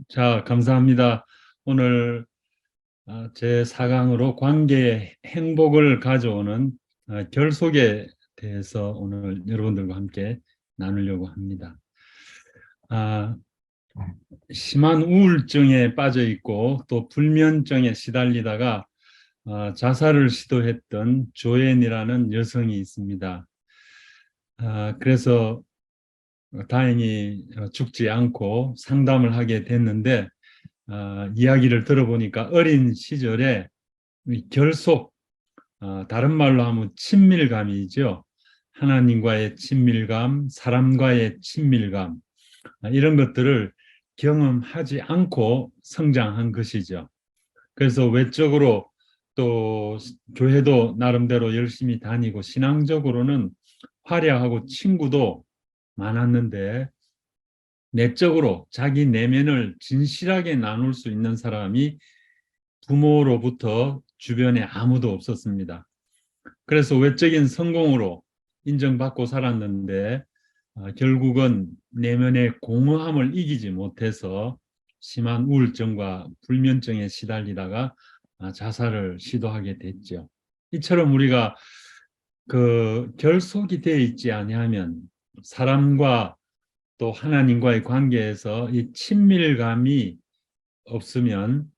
자, 감사합니다. 오늘 제 4강으로 관계의 행복을 가져오는 결속에 대해서 오늘 여러분들과 함께 나누려고 합니다. 아, 심한 우울증에 빠져 있고 또 불면증에 시달리다가 자살을 시도했던 조앤이라는 여성이 있습니다. 그래서 다행히 죽지 않고 상담을 하게 됐는데 이야기를 들어보니까 어린 시절에 이 결속, 다른 말로 하면 친밀감이죠. 하나님과의 친밀감, 사람과의 친밀감, 이런 것들을 경험하지 않고 성장한 것이죠. 그래서 외적으로 또 교회도 나름대로 열심히 다니고 신앙적으로는 화려하고 친구도 많았는데 내적으로 자기 내면을 진실하게 나눌 수 있는 사람이 부모로부터 주변에 아무도 없었습니다. 그래서 외적인 성공으로 인정받고 살았는데 결국은 내면의 공허함을 이기지 못해서 심한 우울증과 불면증에 시달리다가 자살을 시도하게 됐죠. 이처럼 우리가 그 결속이 되어 있지 아니하면 사람과 또 하나님과의 관계에서 이 친밀감이 없으면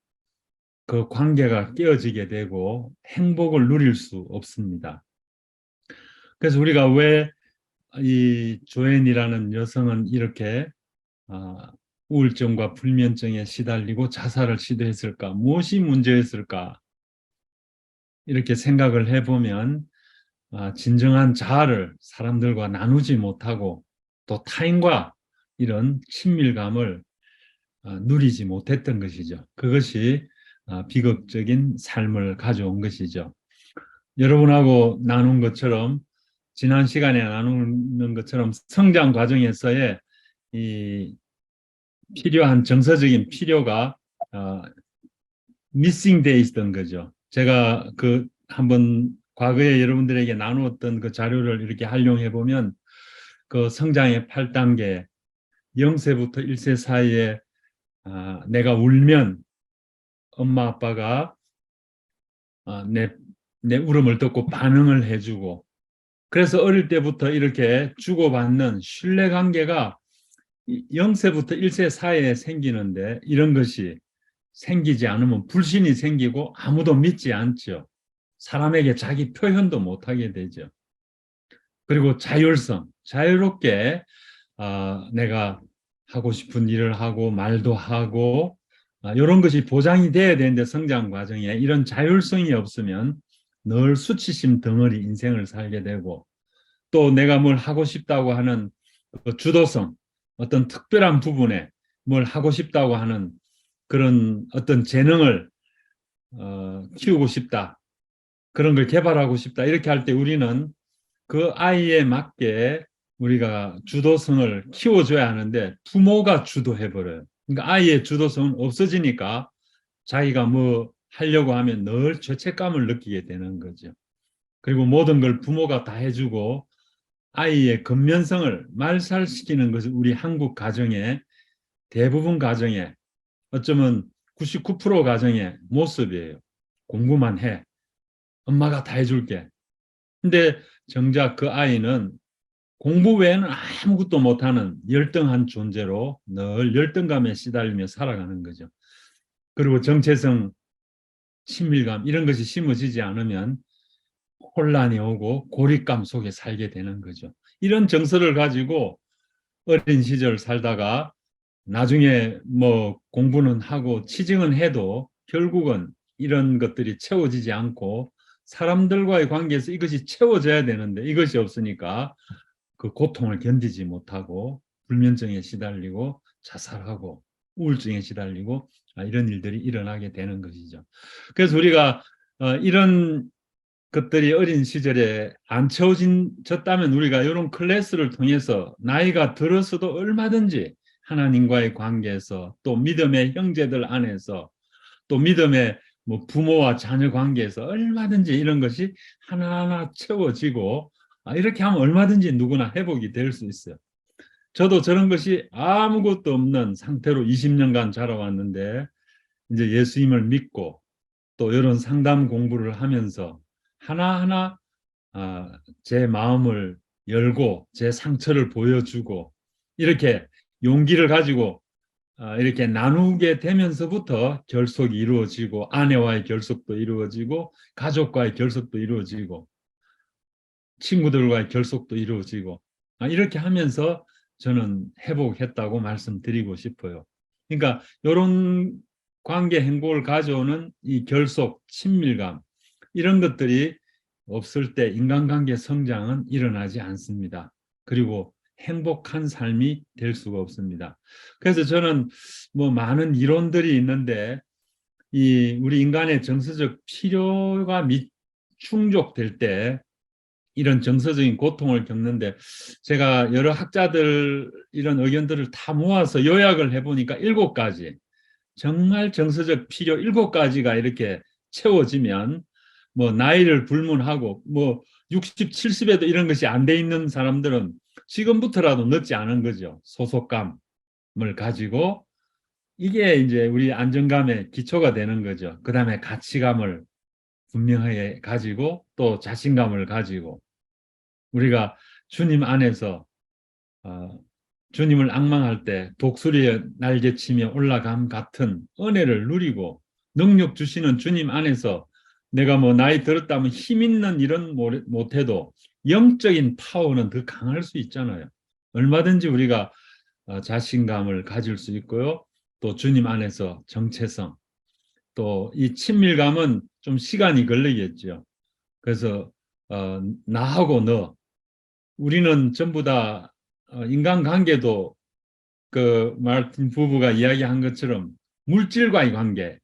그 관계가 깨어지게 되고 행복을 누릴 수 없습니다. 그래서 우리가 왜 이 조앤이라는 여성은 이렇게 우울증과 불면증에 시달리고 자살을 시도했을까? 무엇이 문제였을까? 이렇게 생각을 해보면 진정한 자아를 사람들과 나누지 못하고 또 타인과 이런 친밀감을 누리지 못했던 것이죠. 그것이 비극적인 삶을 가져온 것이죠. 여러분하고 나눈 것처럼 지난 시간에 나누는 것처럼 성장 과정에서의 이 필요한 정서적인 필요가 미싱돼 있던 거죠. 제가 그 한번 과거에 여러분들에게 나누었던 그 자료를 이렇게 활용해 보면 그 성장의 8단계 0세부터 1세 사이에 내가 울면 엄마 아빠가 내 울음을 듣고 반응을 해주고 그래서 어릴 때부터 이렇게 주고받는 신뢰관계가 0세부터 1세 사이에 생기는데 이런 것이 생기지 않으면 불신이 생기고 아무도 믿지 않죠. 사람에게 자기 표현도 못하게 되죠. 그리고 자율성, 자유롭게 내가 하고 싶은 일을 하고 말도 하고 이런 것이 보장이 돼야 되는데 성장 과정에 이런 자율성이 없으면 늘 수치심 덩어리 인생을 살게 되고 또 내가 뭘 하고 싶다고 하는 그 주도성, 어떤 특별한 부분에 뭘 하고 싶다고 하는 그런 어떤 재능을 키우고 싶다. 그런 걸 개발하고 싶다. 이렇게 할 때 우리는 그 아이에 맞게 우리가 주도성을 키워줘야 하는데 부모가 주도해버려요. 그러니까 아이의 주도성은 없어지니까 자기가 뭐 하려고 하면 늘 죄책감을 느끼게 되는 거죠. 그리고 모든 걸 부모가 다 해주고 아이의 근면성을 말살시키는 것이 우리 한국 가정의 대부분 가정의 어쩌면 99% 가정의 모습이에요. 공부만 해. 엄마가 다 해줄게. 근데 정작 그 아이는 공부 외에는 아무것도 못하는 열등한 존재로 늘 열등감에 시달리며 살아가는 거죠. 그리고 정체성, 친밀감 이런 것이 심어지지 않으면 혼란이 오고 고립감 속에 살게 되는 거죠. 이런 정서를 가지고 어린 시절 살다가 나중에 뭐 공부는 하고 취직은 해도 결국은 이런 것들이 채워지지 않고 사람들과의 관계에서 이것이 채워져야 되는데 이것이 없으니까 그 고통을 견디지 못하고 불면증에 시달리고 자살하고 우울증에 시달리고 이런 일들이 일어나게 되는 것이죠. 그래서 우리가 이런 것들이 어린 시절에 안 채워졌다면 우리가 이런 클래스를 통해서 나이가 들어서도 얼마든지 하나님과의 관계에서 또 믿음의 형제들 안에서 또 믿음의 뭐 부모와 자녀 관계에서 얼마든지 이런 것이 하나하나 채워지고 이렇게 하면 얼마든지 누구나 회복이 될 수 있어요. 저도 저런 것이 아무것도 없는 상태로 20년간 자라왔는데 이제 예수님을 믿고 또 이런 상담 공부를 하면서 하나하나 제 마음을 열고 제 상처를 보여주고 이렇게 용기를 가지고 이렇게 나누게 되면서부터 결속이 이루어지고 아내와의 결속도 이루어지고 가족과의 결속도 이루어지고 친구들과의 결속도 이루어지고 이렇게 하면서 저는 회복했다고 말씀드리고 싶어요. 그러니까 이런 관계 행복을 가져오는 이 결속, 친밀감 이런 것들이 없을 때 인간관계 성장은 일어나지 않습니다. 그리고 행복한 삶이 될 수가 없습니다. 그래서 저는 뭐 많은 이론들이 있는데 이 우리 인간의 정서적 필요가 충족될 때 이런 정서적인 고통을 겪는데 제가 여러 학자들 이런 의견들을 다 모아서 요약을 해보니까 7가지 정말 정서적 필요 7가지가 이렇게 채워지면 뭐 나이를 불문하고 뭐 60, 70에도 이런 것이 안 돼 있는 사람들은 지금부터라도 늦지 않은 거죠. 소속감을 가지고 이게 이제 우리 안정감의 기초가 되는 거죠. 그 다음에 가치감을 분명하게 가지고 또 자신감을 가지고 우리가 주님 안에서 주님을 앙망할 때 독수리의 날개치며 올라감 같은 은혜를 누리고 능력 주시는 주님 안에서 내가 뭐 나이 들었다면 힘 있는 일은 못해도 영적인 파워는 더 강할 수 있잖아요. 얼마든지 우리가 자신감을 가질 수 있고요. 또 주님 안에서 정체성, 또 이 친밀감은 좀 시간이 걸리겠죠. 그래서 나하고 너 우리는 전부 다 인간관계도 그 마르틴 부부가 이야기한 것처럼 물질과의 관계,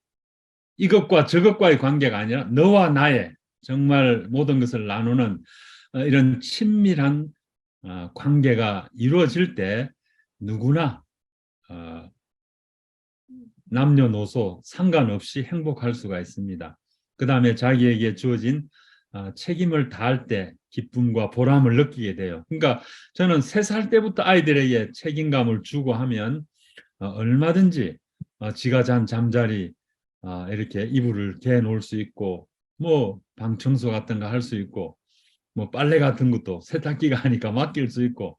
이것과 저것과의 관계가 아니라 너와 나의 정말 모든 것을 나누는 이런 친밀한 관계가 이루어질 때 누구나 남녀노소 상관없이 행복할 수가 있습니다. 그 다음에 자기에게 주어진 책임을 다할 때 기쁨과 보람을 느끼게 돼요. 그러니까 저는 3살 때부터 아이들에게 책임감을 주고 하면 얼마든지 지가 잔 잠자리 이렇게 이불을 개 놓을 수 있고 뭐 방 청소 같은 거 할 수 있고 뭐 빨래 같은 것도 세탁기가 하니까 맡길 수 있고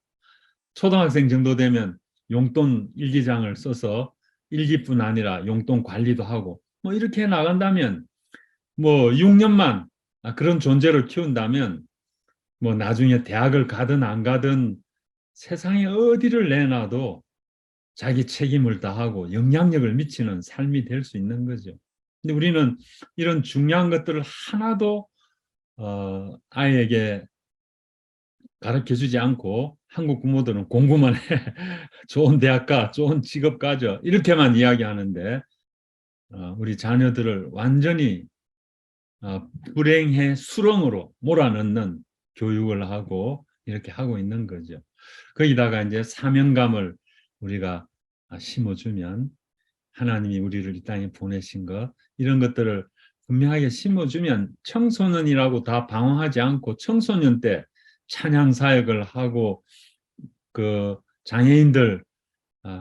초등학생 정도 되면 용돈 일기장을 써서 일기뿐 아니라 용돈 관리도 하고 뭐 이렇게 나간다면 뭐 6년만 그런 존재를 키운다면 뭐 나중에 대학을 가든 안 가든 세상에 어디를 내놔도 자기 책임을 다하고 영향력을 미치는 삶이 될 수 있는 거죠. 근데 우리는 이런 중요한 것들을 하나도 아이에게 가르쳐 주지 않고 한국 부모들은 공부만 해. 좋은 대학 가, 좋은 직업 가져. 이렇게만 이야기하는데 우리 자녀들을 완전히 불행의 수렁으로 몰아넣는 교육을 하고 이렇게 하고 있는 거죠. 거기다가 이제 사명감을 우리가 심어주면 하나님이 우리를 이 땅에 보내신 것 이런 것들을 분명하게 심어주면 청소년이라고 다 방황하지 않고 청소년 때 찬양 사역을 하고 그 장애인들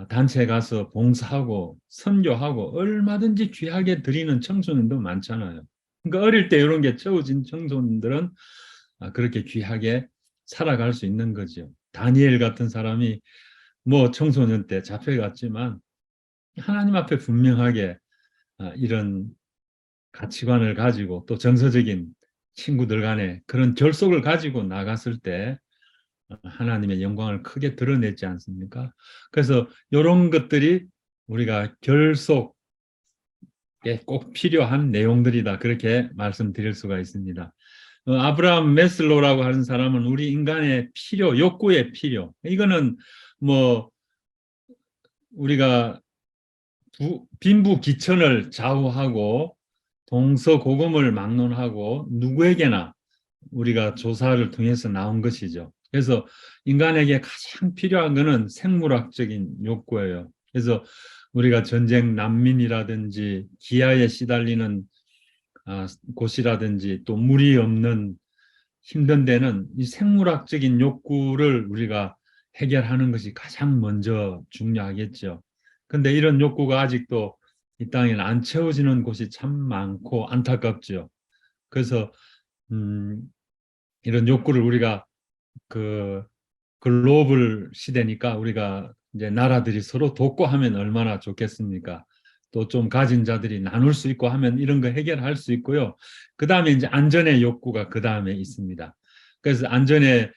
단체에 가서 봉사하고 선교하고 얼마든지 귀하게 드리는 청소년도 많잖아요. 그러니까 어릴 때 이런 게 채워진 청소년들은 그렇게 귀하게 살아갈 수 있는 거죠. 다니엘 같은 사람이 뭐 청소년 때 잡혀갔지만 하나님 앞에 분명하게 이런 가치관을 가지고 또 정서적인 친구들 간에 그런 결속을 가지고 나갔을 때 하나님의 영광을 크게 드러냈지 않습니까? 그래서 이런 것들이 우리가 결속에 꼭 필요한 내용들이다. 그렇게 말씀드릴 수가 있습니다. 아브라함 메슬로라고 하는 사람은 우리 인간의 필요, 욕구의 필요. 이거는 뭐 우리가 빈부귀천을 좌우하고 동서고금을 막론하고 누구에게나 우리가 조사를 통해서 나온 것이죠. 그래서 인간에게 가장 필요한 것은 생물학적인 욕구예요. 그래서 우리가 전쟁 난민이라든지 기아에 시달리는 곳이라든지 또 물이 없는 힘든 데는 이 생물학적인 욕구를 우리가 해결하는 것이 가장 먼저 중요하겠죠. 근데 이런 욕구가 아직도 이 땅에는 안 채워지는 곳이 참 많고 안타깝죠. 그래서 음, 이런 욕구를 우리가 그 글로벌 시대니까 우리가 이제 나라들이 서로 돕고 하면 얼마나 좋겠습니까? 또 좀 가진 자들이 나눌 수 있고 하면 이런 거 해결할 수 있고요. 그 다음에 이제 안전의 욕구가 그 다음에 있습니다. 그래서 안전의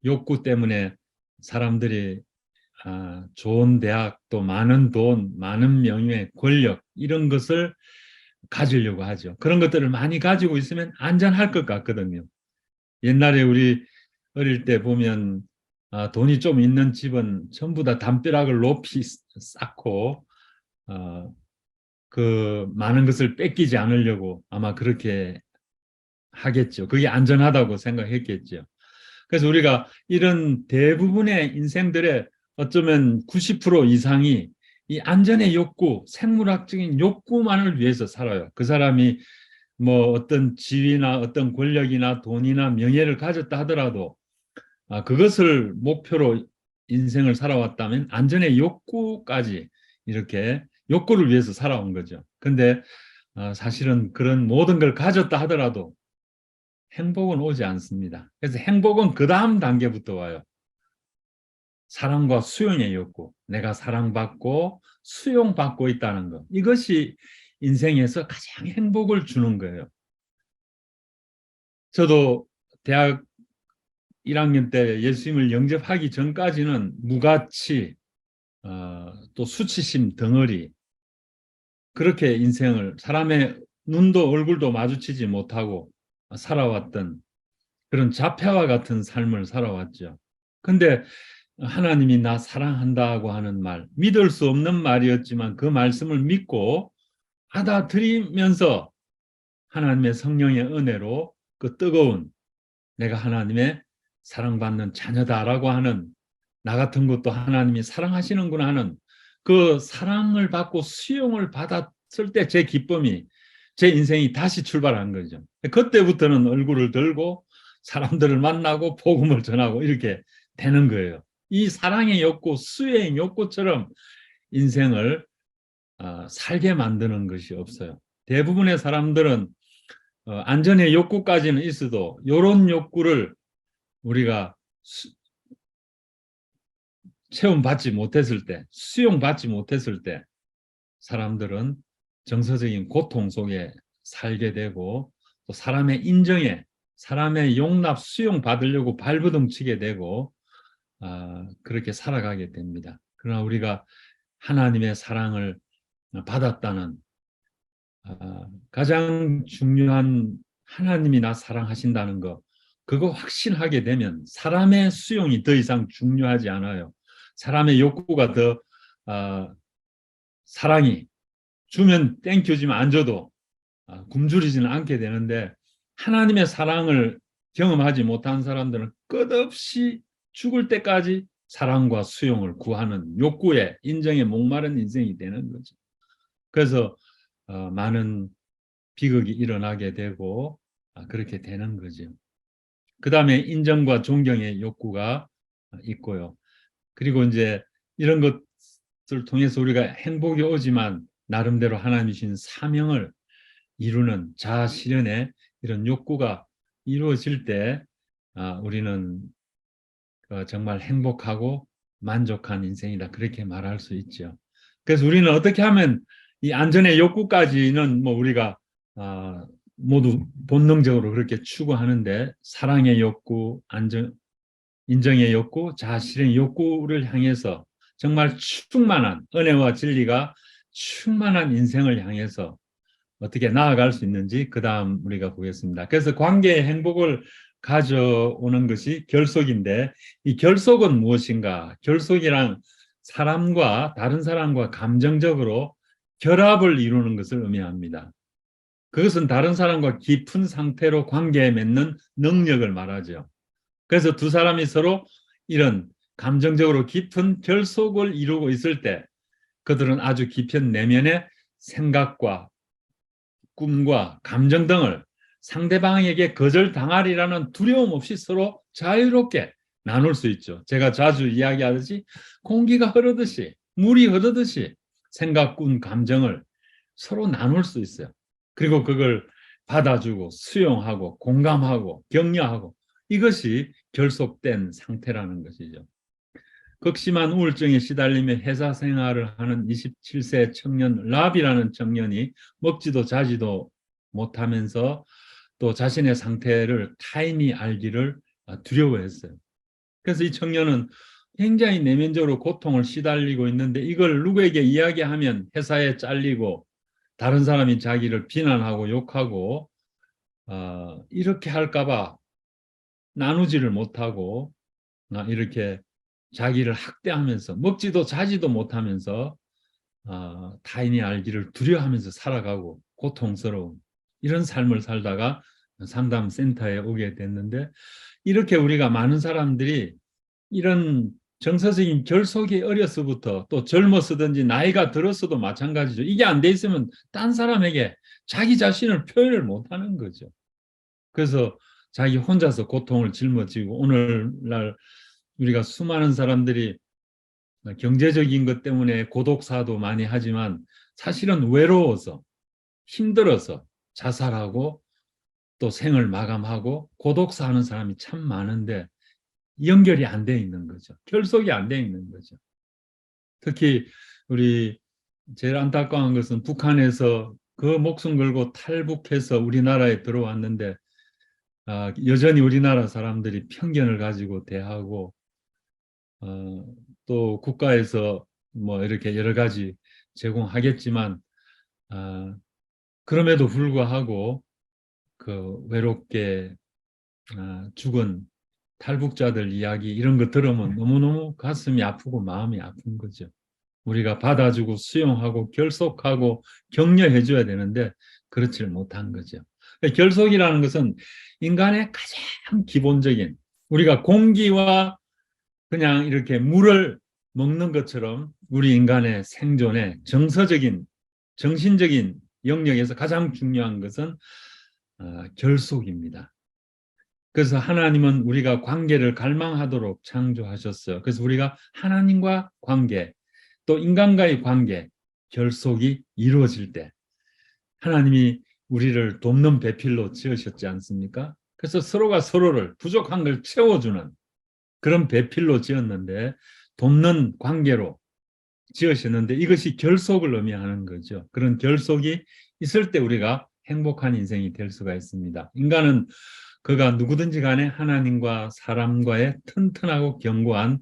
욕구 때문에 사람들이 좋은 대학, 또 많은 돈, 많은 명예, 권력 이런 것을 가지려고 하죠. 그런 것들을 많이 가지고 있으면 안전할 것 같거든요. 옛날에 우리 어릴 때 보면 돈이 좀 있는 집은 전부 다 담벼락을 높이 쌓고 그 많은 것을 뺏기지 않으려고 아마 그렇게 하겠죠. 그게 안전하다고 생각했겠죠. 그래서 우리가 이런 대부분의 인생들의 어쩌면 90% 이상이 이 안전의 욕구, 생물학적인 욕구만을 위해서 살아요. 그 사람이 뭐 어떤 지위나 어떤 권력이나 돈이나 명예를 가졌다 하더라도 그것을 목표로 인생을 살아왔다면 안전의 욕구까지 이렇게 욕구를 위해서 살아온 거죠. 근데 사실은 그런 모든 걸 가졌다 하더라도 행복은 오지 않습니다. 그래서 행복은 그 다음 단계부터 와요. 사랑과 수용의 욕구, 내가 사랑받고 수용받고 있다는 것. 이것이 인생에서 가장 행복을 주는 거예요. 저도 대학 1학년 때 예수님을 영접하기 전까지는 무가치, 또 수치심 덩어리, 그렇게 인생을 사람의 눈도 얼굴도 마주치지 못하고 살아왔던 그런 자폐와 같은 삶을 살아왔죠. 근데 하나님이 나 사랑한다고 하는 말, 믿을 수 없는 말이었지만 그 말씀을 믿고 받아들이면서 하나님의 성령의 은혜로 그 뜨거운 내가 하나님의 사랑받는 자녀다라고 하는 나 같은 것도 하나님이 사랑하시는구나 하는 그 사랑을 받고 수용을 받았을 때 제 기쁨이 제 인생이 다시 출발한 거죠. 그때부터는 얼굴을 들고 사람들을 만나고 복음을 전하고 이렇게 되는 거예요. 이 사랑의 욕구, 수혜의 욕구처럼 인생을 살게 만드는 것이 없어요. 대부분의 사람들은 안전의 욕구까지는 있어도 이런 욕구를 우리가 체험받지 못했을 때, 수용받지 못했을 때 사람들은 정서적인 고통 속에 살게 되고 또 사람의 인정에, 사람의 용납, 수용 받으려고 발버둥 치게 되고 그렇게 살아가게 됩니다. 그러나 우리가 하나님의 사랑을 받았다는 가장 중요한 하나님이 나 사랑하신다는 거, 그거 확신하게 되면 사람의 수용이 더 이상 중요하지 않아요. 사람의 욕구가 더 사랑이 주면 땡큐지만 안 줘도 굶주리지는 않게 되는데 하나님의 사랑을 경험하지 못한 사람들은 끝없이 죽을 때까지 사랑과 수용을 구하는 욕구에 인정에 목마른 인생이 되는 거죠. 그래서 많은 비극이 일어나게 되고 그렇게 되는 거죠. 그 다음에 인정과 존경의 욕구가 있고요. 그리고 이제 이런 것을 통해서 우리가 행복이 오지만 나름대로 하나님 주신 사명을 이루는 자아 실현의 이런 욕구가 이루어질 때 우리는 정말 행복하고 만족한 인생이다. 그렇게 말할 수 있죠. 그래서 우리는 어떻게 하면 이 안전의 욕구까지는 뭐 우리가 모두 본능적으로 그렇게 추구하는데 사랑의 욕구, 인정의 욕구, 자아 실현의 욕구를 향해서 정말 충만한 은혜와 진리가 충만한 인생을 향해서 어떻게 나아갈 수 있는지 그 다음 우리가 보겠습니다. 그래서 관계의 행복을 가져오는 것이 결속인데 이 결속은 무엇인가? 결속이란 사람과 다른 사람과 감정적으로 결합을 이루는 것을 의미합니다. 그것은 다른 사람과 깊은 상태로 관계에 맺는 능력을 말하죠. 그래서 두 사람이 서로 이런 감정적으로 깊은 결속을 이루고 있을 때 그들은 아주 깊은 내면의 생각과 꿈과 감정 등을 상대방에게 거절당하리라는 두려움 없이 서로 자유롭게 나눌 수 있죠. 제가 자주 이야기하듯이 공기가 흐르듯이, 물이 흐르듯이 생각군 감정을 서로 나눌 수 있어요. 그리고 그걸 받아주고 수용하고 공감하고 격려하고, 이것이 결속된 상태라는 것이죠. 극심한 우울증에 시달리며 회사 생활을 하는 27세 청년 랍이라는 청년이 먹지도 자지도 못하면서 또 자신의 상태를 타인이 알기를 두려워했어요. 그래서 이 청년은 굉장히 내면적으로 고통을 시달리고 있는데, 이걸 누구에게 이야기하면 회사에 잘리고 다른 사람이 자기를 비난하고 욕하고 이렇게 할까봐 나누지를 못하고 이렇게 자기를 학대하면서 먹지도 자지도 못하면서 타인이 알기를 두려워하면서 살아가고 고통스러운 이런 삶을 살다가 상담센터에 오게 됐는데, 이렇게 우리가 많은 사람들이 이런 정서적인 결속이 어려서부터, 또 젊었으든지 나이가 들었어도 마찬가지죠. 이게 안 돼 있으면 딴 사람에게 자기 자신을 표현을 못하는 거죠. 그래서 자기 혼자서 고통을 짊어지고, 오늘날 우리가 수많은 사람들이 경제적인 것 때문에 고독사도 많이 하지만 사실은 외로워서 힘들어서 자살하고 또 생을 마감하고 고독사하는 사람이 참 많은데, 연결이 안 돼 있는 거죠. 결속이 안 돼 있는 거죠. 특히 우리 제일 안타까운 것은 북한에서 그 목숨 걸고 탈북해서 우리나라에 들어왔는데 여전히 우리나라 사람들이 편견을 가지고 대하고 또 국가에서 뭐 이렇게 여러 가지 제공하겠지만 그럼에도 불구하고 그 외롭게 죽은 탈북자들 이야기 이런 거 들으면 너무너무 가슴이 아프고 마음이 아픈 거죠. 우리가 받아주고 수용하고 결속하고 격려해 줘야 되는데 그렇지를 못한 거죠. 결속이라는 것은 인간의 가장 기본적인, 우리가 공기와 그냥 이렇게 물을 먹는 것처럼 우리 인간의 생존의 정서적인, 정신적인 영역에서 가장 중요한 것은 결속입니다. 그래서 하나님은 우리가 관계를 갈망하도록 창조하셨어요. 그래서 우리가 하나님과 관계, 또 인간과의 관계, 결속이 이루어질 때 하나님이 우리를 돕는 배필로 지으셨지 않습니까? 그래서 서로가 서로를 부족한 걸 채워주는 그런 배필로 지었는데, 돕는 관계로 지으셨는데, 이것이 결속을 의미하는 거죠. 그런 결속이 있을 때 우리가 행복한 인생이 될 수가 있습니다. 인간은 그가 누구든지 간에 하나님과 사람과의 튼튼하고 견고한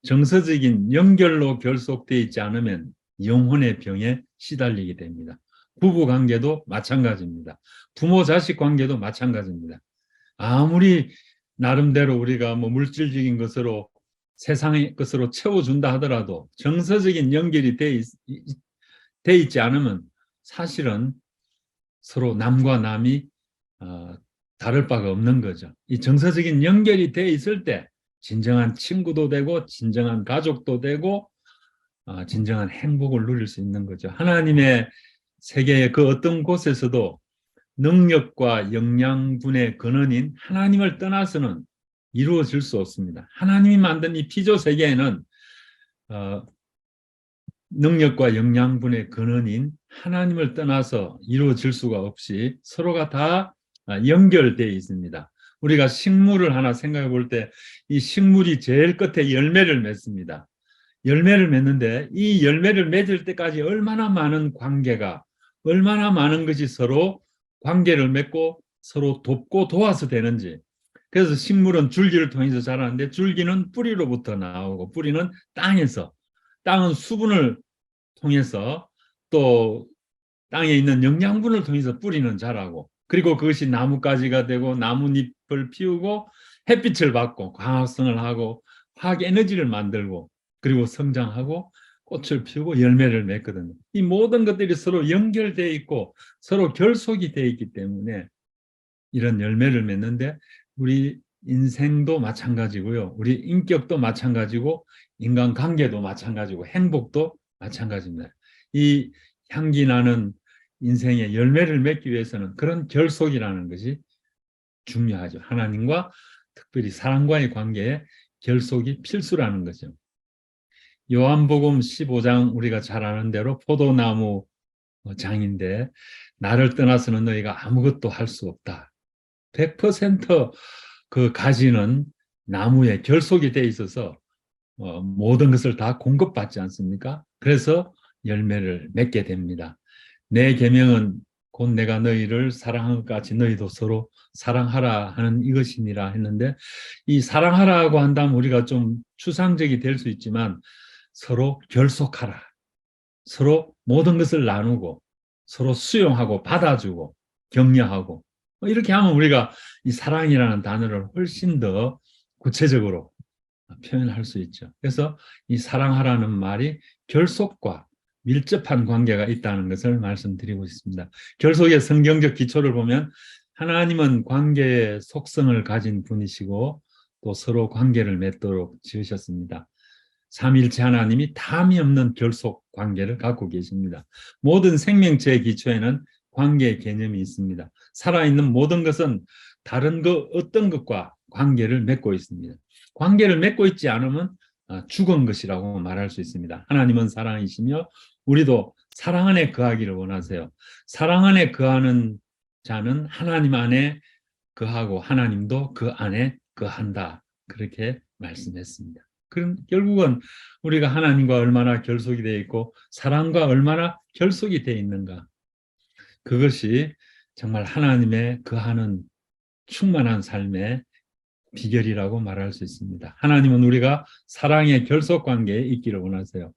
정서적인 연결로 결속되어 있지 않으면 영혼의 병에 시달리게 됩니다. 부부 관계도 마찬가지입니다. 부모 자식 관계도 마찬가지입니다. 아무리 나름대로 우리가 뭐 물질적인 것으로 세상의 것으로 채워준다 하더라도 정서적인 연결이 돼 있지 않으면 사실은 서로 남과 남이 다를 바가 없는 거죠. 이 정서적인 연결이 돼 있을 때 진정한 친구도 되고 진정한 가족도 되고 진정한 행복을 누릴 수 있는 거죠. 하나님의 세계의 그 어떤 곳에서도 능력과 영양분의 근원인 하나님을 떠나서는 이루어질 수 없습니다. 하나님이 만든 이 피조 세계에는 능력과 영양분의 근원인 하나님을 떠나서 이루어질 수가 없이 서로가 다 연결되어 있습니다. 우리가 식물을 하나 생각해 볼 때 이 식물이 제일 끝에 열매를 맺습니다. 열매를 맺는데 이 열매를 맺을 때까지 얼마나 많은 관계가, 얼마나 많은 것이 서로 관계를 맺고 서로 돕고 도와서 되는지. 그래서 식물은 줄기를 통해서 자라는데 줄기는 뿌리로부터 나오고 뿌리는 땅에서, 땅은 수분을 통해서 또 땅에 있는 영양분을 통해서 뿌리는 자라고, 그리고 그것이 나뭇가지가 되고 나뭇잎을 피우고 햇빛을 받고 광합성을 하고 화학 에너지를 만들고 그리고 성장하고 꽃을 피우고 열매를 맺거든요. 이 모든 것들이 서로 연결되어 있고 서로 결속이 되어 있기 때문에 이런 열매를 맺는데, 우리 인생도 마찬가지고요. 우리 인격도 마찬가지고 인간관계도 마찬가지고 행복도 마찬가지입니다. 이 향기 나는 인생의 열매를 맺기 위해서는 그런 결속이라는 것이 중요하죠. 하나님과 특별히 사람과의 관계에 결속이 필수라는 거죠. 요한복음 15장 우리가 잘 아는 대로 포도나무 장인데 나를 떠나서는 너희가 아무것도 할 수 없다. 100%그 가지는 나무에 결속이 돼 있어서 모든 것을 다 공급받지 않습니까? 그래서 열매를 맺게 됩니다. 내 계명은 곧 내가 너희를 사랑한 것 같이 너희도 서로 사랑하라 하는 이것이니라 했는데, 이 사랑하라고 한다면 우리가 좀 추상적이 될 수 있지만 서로 결속하라. 서로 모든 것을 나누고 서로 수용하고 받아주고 격려하고 이렇게 하면 우리가 이 사랑이라는 단어를 훨씬 더 구체적으로 표현할 수 있죠. 그래서 이 사랑하라는 말이 결속과 밀접한 관계가 있다는 것을 말씀드리고 있습니다. 결속의 성경적 기초를 보면 하나님은 관계의 속성을 가진 분이시고 또 서로 관계를 맺도록 지으셨습니다. 삼일체 하나님이 담이 없는 결속 관계를 갖고 계십니다. 모든 생명체의 기초에는 관계의 개념이 있습니다. 살아있는 모든 것은 다른 어떤 것과 관계를 맺고 있습니다. 관계를 맺고 있지 않으면 죽은 것이라고 말할 수 있습니다. 하나님은 사랑이시며 우리도 사랑 안에 거하기를 원하세요. 사랑 안에 거하는 자는 하나님 안에 거하고 하나님도 그 안에 거한다. 그렇게 말씀했습니다. 그럼 결국은 우리가 하나님과 얼마나 결속이 되어 있고 사랑과 얼마나 결속이 되어 있는가. 그것이 정말 하나님의 거하는 충만한 삶의 비결이라고 말할 수 있습니다. 하나님은 우리가 사랑의 결속 관계에 있기를 원하세요.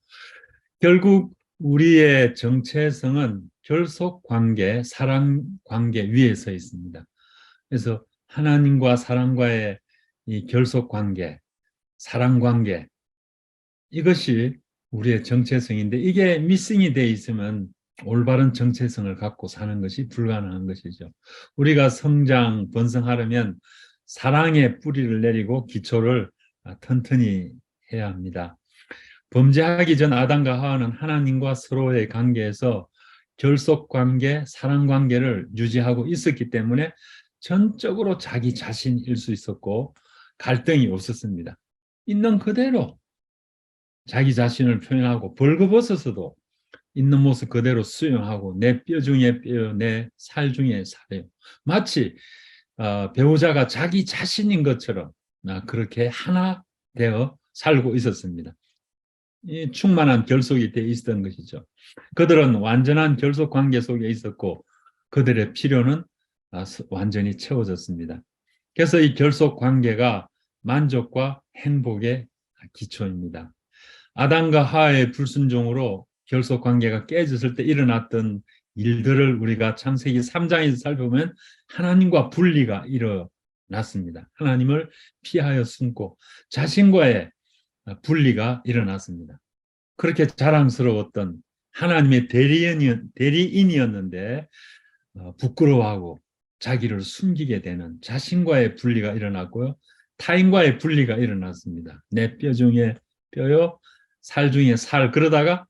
결국 우리의 정체성은 결속 관계, 사랑 관계 위에 서 있습니다. 그래서 하나님과 사랑과의 이 결속 관계, 사랑 관계, 이것이 우리의 정체성인데 이게 미싱이 돼 있으면 올바른 정체성을 갖고 사는 것이 불가능한 것이죠. 우리가 성장, 번성하려면 사랑의 뿌리를 내리고 기초를 튼튼히 해야 합니다. 범죄하기 전 아담과 하와는 하나님과 서로의 관계에서 결속 관계, 사랑 관계를 유지하고 있었기 때문에 전적으로 자기 자신일 수 있었고 갈등이 없었습니다. 있는 그대로 자기 자신을 표현하고 벌거벗어서도 있는 모습 그대로 수용하고 내 뼈 중에 뼈, 내 살 중에 살이요. 마치 배우자가 자기 자신인 것처럼 그렇게 하나 되어 살고 있었습니다. 이 충만한 결속이 되어 있었던 것이죠. 그들은 완전한 결속 관계 속에 있었고 그들의 필요는 완전히 채워졌습니다. 그래서 이 결속 관계가 만족과 행복의 기초입니다. 아담과 하와의 불순종으로 결속 관계가 깨졌을 때 일어났던 일들을 우리가 창세기 3장에서 살펴보면 하나님과 분리가 일어났습니다. 하나님을 피하여 숨고 자신과의 분리가 일어났습니다. 그렇게 자랑스러웠던 하나님의 대리인이었는데 부끄러워하고 자기를 숨기게 되는 자신과의 분리가 일어났고요. 타인과의 분리가 일어났습니다. 내 뼈 중에 뼈요, 살 중에 살. 그러다가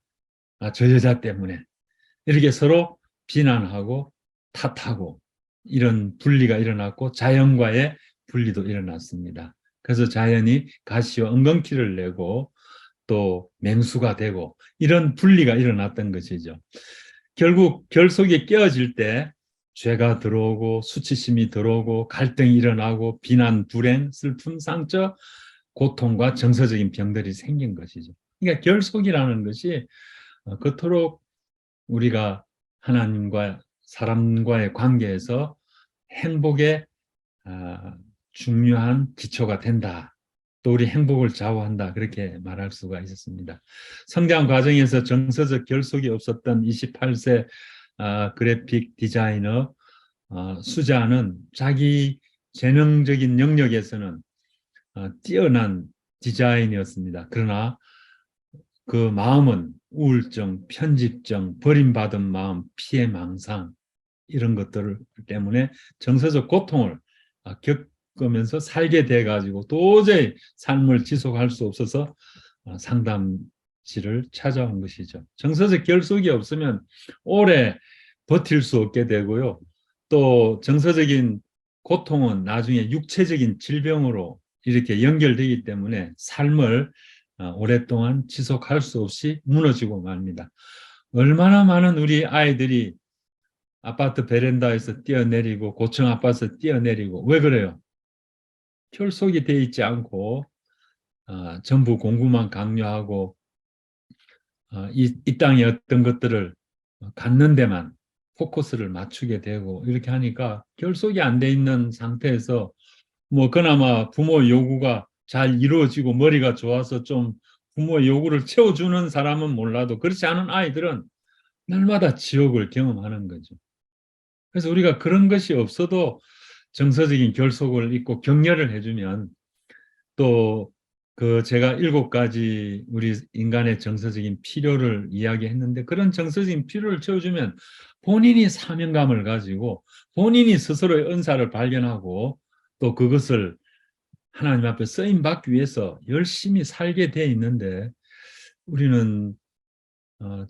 저 여자 때문에 이렇게 서로 비난하고 탓하고 이런 분리가 일어났고 자연과의 분리도 일어났습니다. 그래서 자연이 가시와 엉겅퀴를 내고 또 맹수가 되고 이런 분리가 일어났던 것이죠. 결국 결속이 깨어질 때 죄가 들어오고 수치심이 들어오고 갈등이 일어나고 비난, 불행, 슬픔, 상처, 고통과 정서적인 병들이 생긴 것이죠. 그러니까 결속이라는 것이 그토록 우리가 하나님과 사람과의 관계에서 행복의 중요한 기초가 된다. 또 우리 행복을 좌우한다. 그렇게 말할 수가 있었습니다. 성장 과정에서 정서적 결속이 없었던 28세 그래픽 디자이너 수자는 자기 재능적인 영역에서는 뛰어난 디자인이었습니다. 그러나 그 마음은 우울증, 편집증, 버림받은 마음, 피해 망상 이런 것들 때문에 정서적 고통을 겪으면서 살게 돼가지고 도저히 삶을 지속할 수 없어서 상담실을 찾아온 것이죠. 정서적 결속이 없으면 오래 버틸 수 없게 되고요. 또 정서적인 고통은 나중에 육체적인 질병으로 이렇게 연결되기 때문에 삶을 오랫동안 지속할 수 없이 무너지고 맙니다. 얼마나 많은 우리 아이들이 아파트 베란다에서 뛰어내리고 고층 아파트에서 뛰어내리고 왜 그래요? 결속이 돼 있지 않고 전부 공부만 강요하고 이 땅의 어떤 것들을 갖는 데만 포커스를 맞추게 되고 이렇게 하니까 결속이 안 돼 있는 상태에서 뭐 그나마 부모 요구가 잘 이루어지고 머리가 좋아서 좀 부모의 요구를 채워주는 사람은 몰라도 그렇지 않은 아이들은 날마다 지옥을 경험하는 거죠. 그래서 우리가 그런 것이 없어도 정서적인 결속을 잊고 격려를 해주면 또 그 제가 7가지 우리 인간의 정서적인 필요를 이야기했는데 그런 정서적인 필요를 채워주면 본인이 사명감을 가지고 본인이 스스로의 은사를 발견하고 또 그것을 하나님 앞에 쓰임 받기 위해서 열심히 살게 돼 있는데 우리는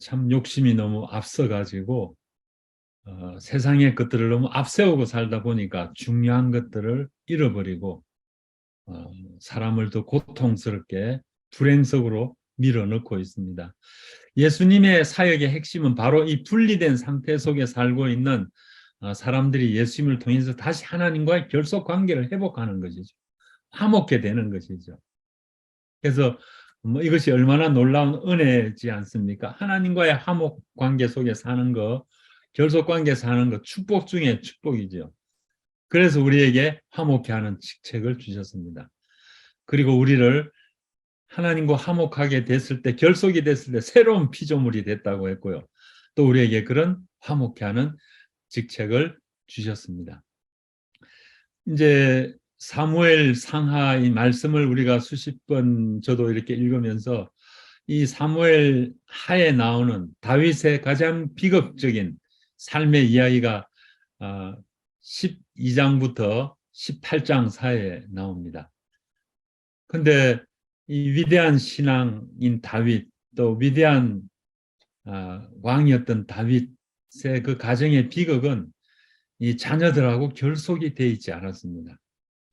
참 욕심이 너무 앞서가지고 세상의 것들을 너무 앞세우고 살다 보니까 중요한 것들을 잃어버리고 사람을 더 고통스럽게 불행석으로 밀어넣고 있습니다. 예수님의 사역의 핵심은 바로 이 분리된 상태 속에 살고 있는 사람들이 예수님을 통해서 다시 하나님과의 결속 관계를 회복하는 것이죠. 화목게 되는 것이죠. 그래서 뭐 이것이 얼마나 놀라운 은혜지 않습니까? 하나님과의 화목 관계 속에 사는 거, 결속 관계 사는 거 축복 중에 축복이죠. 그래서 우리에게 화목케 하는 직책을 주셨습니다. 그리고 우리를 하나님과 화목하게 됐을 때, 결속이 됐을 때 새로운 피조물이 됐다고 했고요. 또 우리에게 그런 화목케 하는 직책을 주셨습니다. 이제 사무엘 상하의 말씀을 우리가 수십 번 저도 이렇게 읽으면서 이 사무엘 하에 나오는 다윗의 가장 비극적인 삶의 이야기가 12장부터 18장 사이에 나옵니다. 근데 이 위대한 신앙인 다윗 또 위대한 왕이었던 다윗의 그 가정의 비극은 이 자녀들하고 결속이 돼 있지 않았습니다.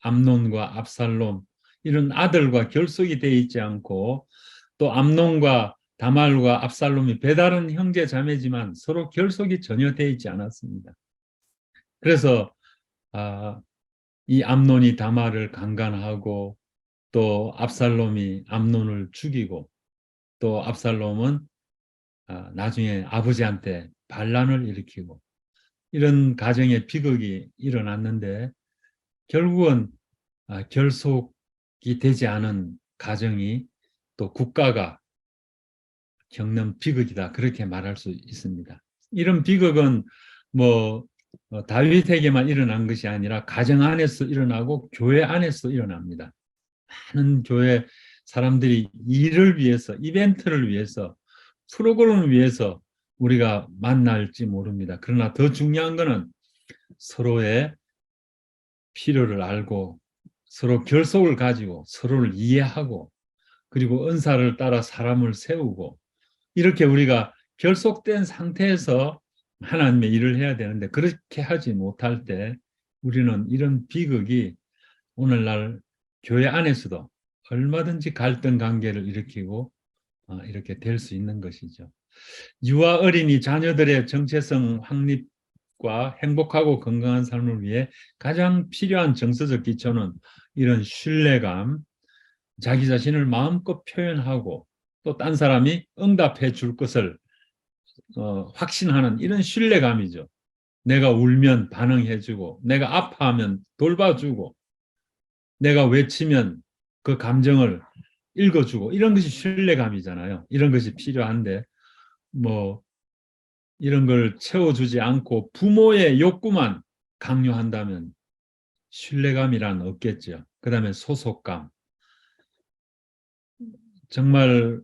암논과 압살롬 이런 아들과 결속이 돼 있지 않고 또 암논과 다말과 압살롬이 배다른 형제 자매지만 서로 결속이 전혀 돼 있지 않았습니다. 그래서 이 암논이 다말을 강간하고 또 압살롬이 암논을 죽이고 또 압살롬은 나중에 아버지한테 반란을 일으키고 이런 가정의 비극이 일어났는데 결국은 결속이 되지 않은 가정이 또 국가가 겪는 비극이다 그렇게 말할 수 있습니다. 이런 비극은 뭐 다윗에게만 일어난 것이 아니라 가정 안에서 일어나고 교회 안에서 일어납니다. 많은 교회 사람들이 일을 위해서 이벤트를 위해서 프로그램을 위해서 우리가 만날지 모릅니다. 그러나 더 중요한 것은 서로의 필요를 알고 서로 결속을 가지고 서로를 이해하고 그리고 은사를 따라 사람을 세우고 이렇게 우리가 결속된 상태에서 하나님의 일을 해야 되는데 그렇게 하지 못할 때 우리는 이런 비극이 오늘날 교회 안에서도 얼마든지 갈등 관계를 일으키고 이렇게 될 수 있는 것이죠. 유아 어린이 자녀들의 정체성 확립과 행복하고 건강한 삶을 위해 가장 필요한 정서적 기초는 이런 신뢰감, 자기 자신을 마음껏 표현하고 또 딴 사람이 응답해 줄 것을 확신하는 이런 신뢰감이죠. 내가 울면 반응해주고 내가 아파하면 돌봐주고 내가 외치면 그 감정을 읽어주고 이런 것이 신뢰감이잖아요. 이런 것이 필요한데 뭐 이런 걸 채워주지 않고 부모의 욕구만 강요한다면 신뢰감이란 없겠죠. 그 다음에 소속감. 정말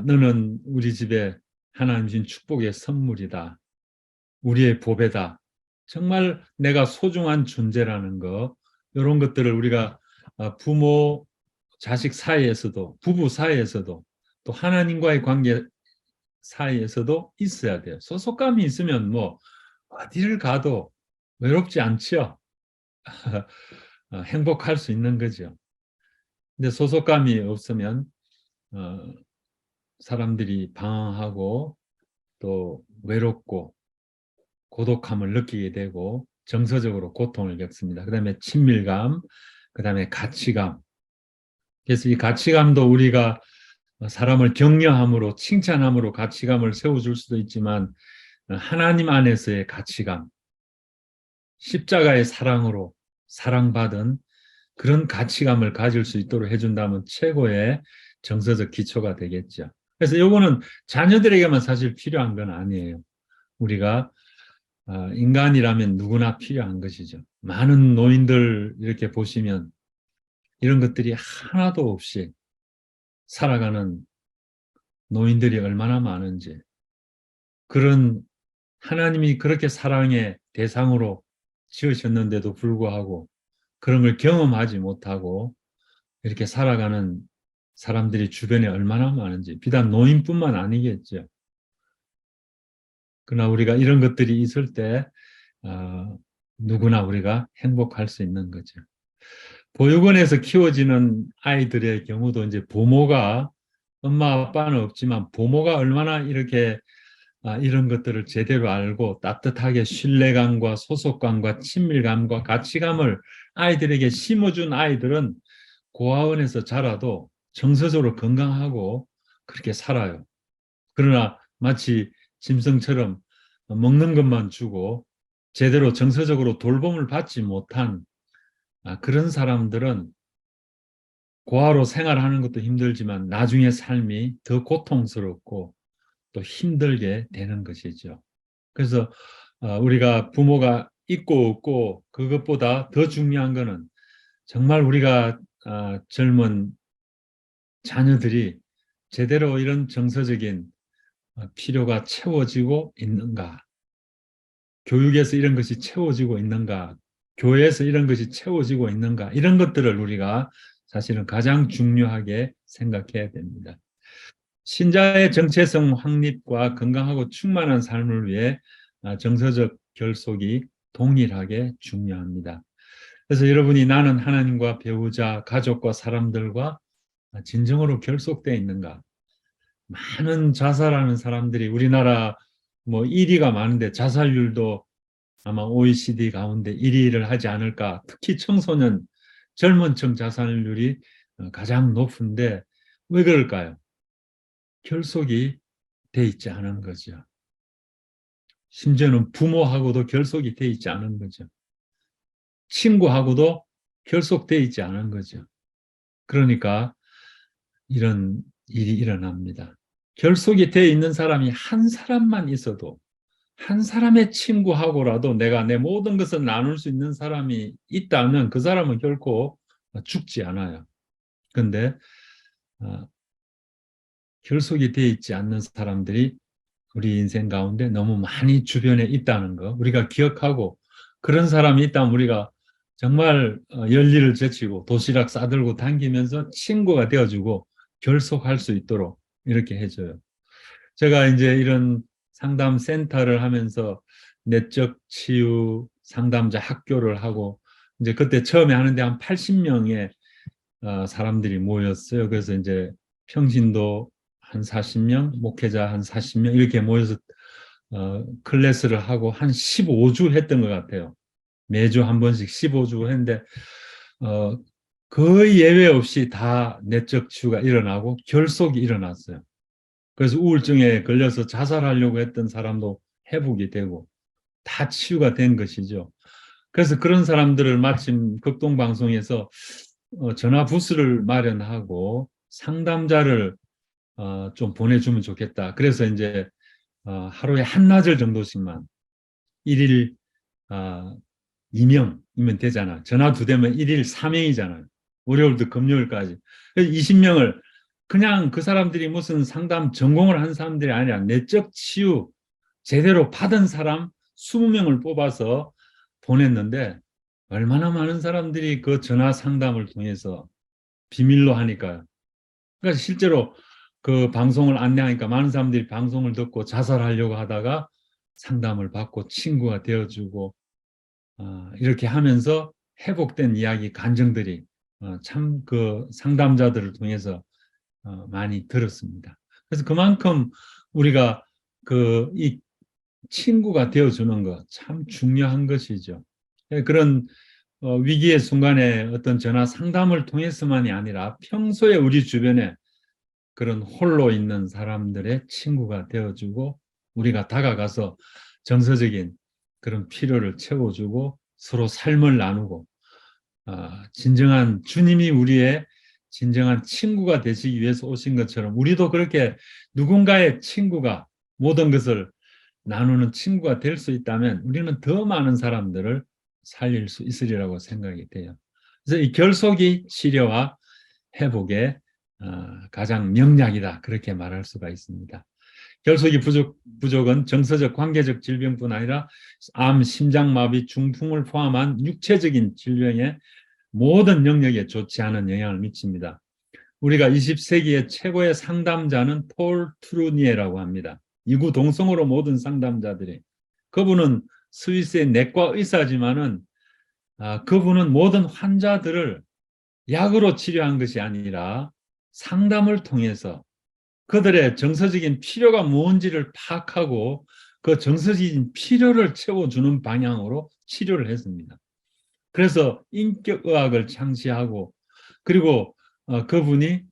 너는 우리 집에 하나님 주신 축복의 선물이다. 우리의 보배다. 정말 내가 소중한 존재라는 거 이런 것들을 우리가 부모, 자식 사이에서도 부부 사이에서도 또 하나님과의 관계 사이에서도 있어야 돼요. 소속감이 있으면 뭐 어디를 가도 외롭지 않죠. 행복할 수 있는 거죠. 근데 소속감이 없으면 사람들이 방황하고 또 외롭고 고독함을 느끼게 되고 정서적으로 고통을 겪습니다. 그 다음에 친밀감, 그 다음에 가치감. 그래서 이 가치감도 우리가 사람을 격려함으로 칭찬함으로 가치감을 세워줄 수도 있지만 하나님 안에서의 가치감, 십자가의 사랑으로 사랑받은 그런 가치감을 가질 수 있도록 해준다면 최고의 정서적 기초가 되겠죠. 그래서 이거는 자녀들에게만 사실 필요한 건 아니에요. 우리가 인간이라면 누구나 필요한 것이죠. 많은 노인들 이렇게 보시면 이런 것들이 하나도 없이 살아가는 노인들이 얼마나 많은지, 그런 하나님이 그렇게 사랑의 대상으로 지으셨는데도 불구하고 그런 걸 경험하지 못하고 이렇게 살아가는 사람들이 주변에 얼마나 많은지, 비단 노인뿐만 아니겠죠. 그러나 우리가 이런 것들이 있을 때 누구나 우리가 행복할 수 있는 거죠. 보육원에서 키워지는 아이들의 경우도 이제 부모가, 엄마 아빠는 없지만 부모가 얼마나 이렇게 이런 것들을 제대로 알고 따뜻하게 신뢰감과 소속감과 친밀감과 가치감을 아이들에게 심어준 아이들은 고아원에서 자라도 정서적으로 건강하고 그렇게 살아요. 그러나 마치 짐승처럼 먹는 것만 주고 제대로 정서적으로 돌봄을 받지 못한 그런 사람들은 고아로 생활하는 것도 힘들지만 나중에 삶이 더 고통스럽고 또 힘들게 되는 것이죠. 그래서 우리가 부모가 있고 없고 그것보다 더 중요한 것은 정말 우리가 젊은 자녀들이 제대로 이런 정서적인 필요가 채워지고 있는가, 교육에서 이런 것이 채워지고 있는가, 교회에서 이런 것이 채워지고 있는가, 이런 것들을 우리가 사실은 가장 중요하게 생각해야 됩니다. 신자의 정체성 확립과 건강하고 충만한 삶을 위해 정서적 결속이 동일하게 중요합니다. 그래서 여러분이 나는 하나님과 배우자, 가족과 사람들과 진정으로 결속되어 있는가? 많은 자살하는 사람들이 우리나라 뭐 1위가 많은데 자살률도 아마 OECD 가운데 1위를 하지 않을까. 특히 청소년, 젊은 층 자살률이 가장 높은데 왜 그럴까요? 결속이 돼 있지 않은 거죠. 심지어는 부모하고도 결속이 돼 있지 않은 거죠. 친구하고도 결속돼 있지 않은 거죠. 그러니까 이런 일이 일어납니다. 결속이 돼 있는 사람이 한 사람만 있어도, 한 사람의 친구하고라도 내가 내 모든 것을 나눌 수 있는 사람이 있다면 그 사람은 결코 죽지 않아요. 그런데 결속이 돼 있지 않는 사람들이 우리 인생 가운데 너무 많이 주변에 있다는 거 우리가 기억하고, 그런 사람이 있다면 우리가 정말 열일을 제치고 도시락 싸들고 당기면서 친구가 되어주고 결속할 수 있도록 이렇게 해줘요. 제가 이제 이런 상담 센터를 하면서 내적 치유 상담자 학교를 하고, 이제 그때 처음에 하는데 한 80명의 사람들이 모였어요. 그래서 이제 평신도 한 40명, 목회자 한 40명 이렇게 모여서 클래스를 하고 한 15주 했던 것 같아요. 매주 한 번씩 15주 했는데 거의 예외 없이 다 내적 치유가 일어나고 결속이 일어났어요. 그래서 우울증에 걸려서 자살하려고 했던 사람도 회복이 되고 다 치유가 된 것이죠. 그래서 그런 사람들을 마침 극동방송에서 전화 부스를 마련하고 상담자를 좀 보내주면 좋겠다. 그래서 이제 하루에 한나절 정도씩만 일일 2명이면 되잖아. 전화 2대면 일일 4명이잖아요. 월요일부터 금요일까지. 그래서 20명을 그냥 그 사람들이 무슨 상담 전공을 한 사람들이 아니라 내적 치유 제대로 받은 사람 20명을 뽑아서 보냈는데 얼마나 많은 사람들이 그 전화 상담을 통해서 비밀로 하니까요. 그러니까 실제로 그 방송을 안내하니까 많은 사람들이 방송을 듣고 자살하려고 하다가 상담을 받고 친구가 되어주고 이렇게 하면서 회복된 이야기, 감정들이 참 그 상담자들을 통해서 많이 들었습니다. 그래서 그만큼 우리가 이 친구가 되어주는 것 참 중요한 것이죠. 그런 위기의 순간에 어떤 전화 상담을 통해서만이 아니라 평소에 우리 주변에 그런 홀로 있는 사람들의 친구가 되어주고 우리가 다가가서 정서적인 그런 필요를 채워주고 서로 삶을 나누고 진정한 주님이 우리의 진정한 친구가 되시기 위해서 오신 것처럼 우리도 그렇게 누군가의 친구가 모든 것을 나누는 친구가 될 수 있다면 우리는 더 많은 사람들을 살릴 수 있으리라고 생각이 돼요. 그래서 이 결속이 치료와 회복의 가장 명약이다 그렇게 말할 수가 있습니다. 결속이 부족은 정서적 관계적 질병뿐 아니라 암, 심장마비, 중풍을 포함한 육체적인 질병의 모든 영역에 좋지 않은 영향을 미칩니다. 우리가 20세기의 최고의 상담자는 폴 트루니에라고 합니다. 이구 동성으로 모든 상담자들이. 그분은 스위스의 내과 의사지만은 그분은 모든 환자들을 약으로 치료한 것이 아니라 상담을 통해서 그들의 정서적인 필요가 뭔지를 파악하고 그 정서적인 필요를 채워주는 방향으로 치료를 했습니다. 그래서 인격의학을 창시하고 그리고 그분이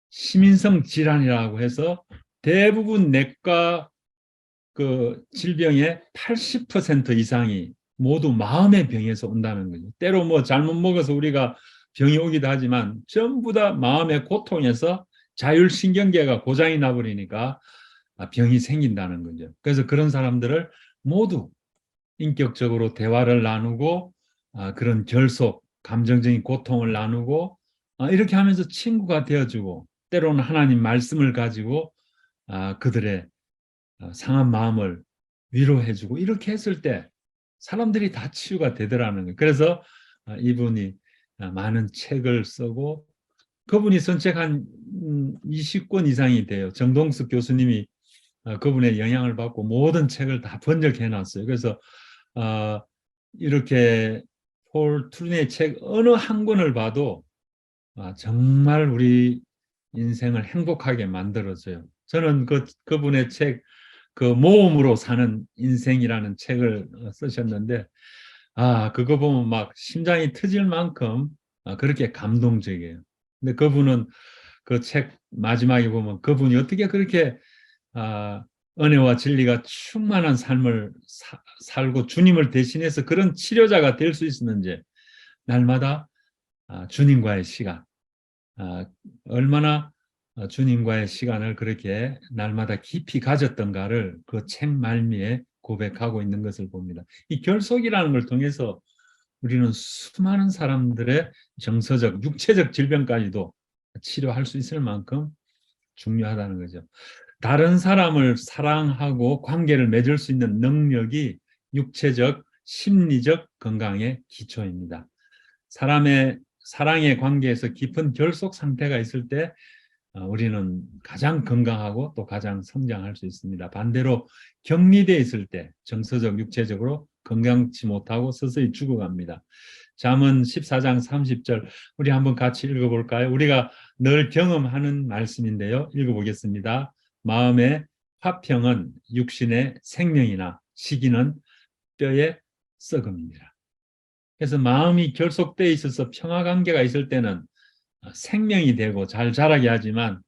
시민성 질환이라고 해서 대부분 내과 그 질병의 80% 이상이 모두 마음의 병에서 온다는 거죠. 때로 뭐 잘못 먹어서 우리가 병이 오기도 하지만 전부 다 마음의 고통에서 자율신경계가 고장이 나버리니까 병이 생긴다는 거죠. 그래서 그런 사람들을 모두 인격적으로 대화를 나누고 그런 결속, 감정적인 고통을 나누고 이렇게 하면서 친구가 되어주고 때로는 하나님 말씀을 가지고 그들의 상한 마음을 위로해주고 이렇게 했을 때 사람들이 다 치유가 되더라는 거예요. 그래서 이분이 많은 책을 쓰고 그분이 쓴 책 한 20권 이상이 돼요. 정동숙 교수님이 그분의 영향을 받고 모든 책을 다 번역해 놨어요. 그래서 이렇게 폴 트루니의 책 어느 한 권을 봐도 정말 우리 인생을 행복하게 만들어줘요. 저는 그분의 책, 그 모험으로 사는 인생이라는 책을 쓰셨는데, 그거 보면 막 심장이 터질 만큼 그렇게 감동적이에요. 근데 그분은 그 책 마지막에 보면 그분이 어떻게 그렇게 은혜와 진리가 충만한 삶을 살고 주님을 대신해서 그런 치료자가 될 수 있었는지 날마다 주님과의 시간, 얼마나 주님과의 시간을 그렇게 날마다 깊이 가졌던가를 그 책 말미에 고백하고 있는 것을 봅니다. 이 결속이라는 걸 통해서 우리는 수많은 사람들의 정서적, 육체적 질병까지도 치료할 수 있을 만큼 중요하다는 거죠. 다른 사람을 사랑하고 관계를 맺을 수 있는 능력이 육체적, 심리적 건강의 기초입니다. 사랑의 관계에서 깊은 결속 상태가 있을 때 우리는 가장 건강하고 또 가장 성장할 수 있습니다. 반대로 격리되어 있을 때 정서적, 육체적으로 건강치 못하고 서서히 죽어갑니다. 잠언 14장 30절 우리 한번 같이 읽어볼까요? 우리가 늘 경험하는 말씀인데요. 읽어보겠습니다. 마음의 화평은 육신의 생명이나 시기는 뼈의 썩음이니라. 그래서 마음이 결속되어 있어서 평화관계가 있을 때는 생명이 되고 잘 자라게 하지만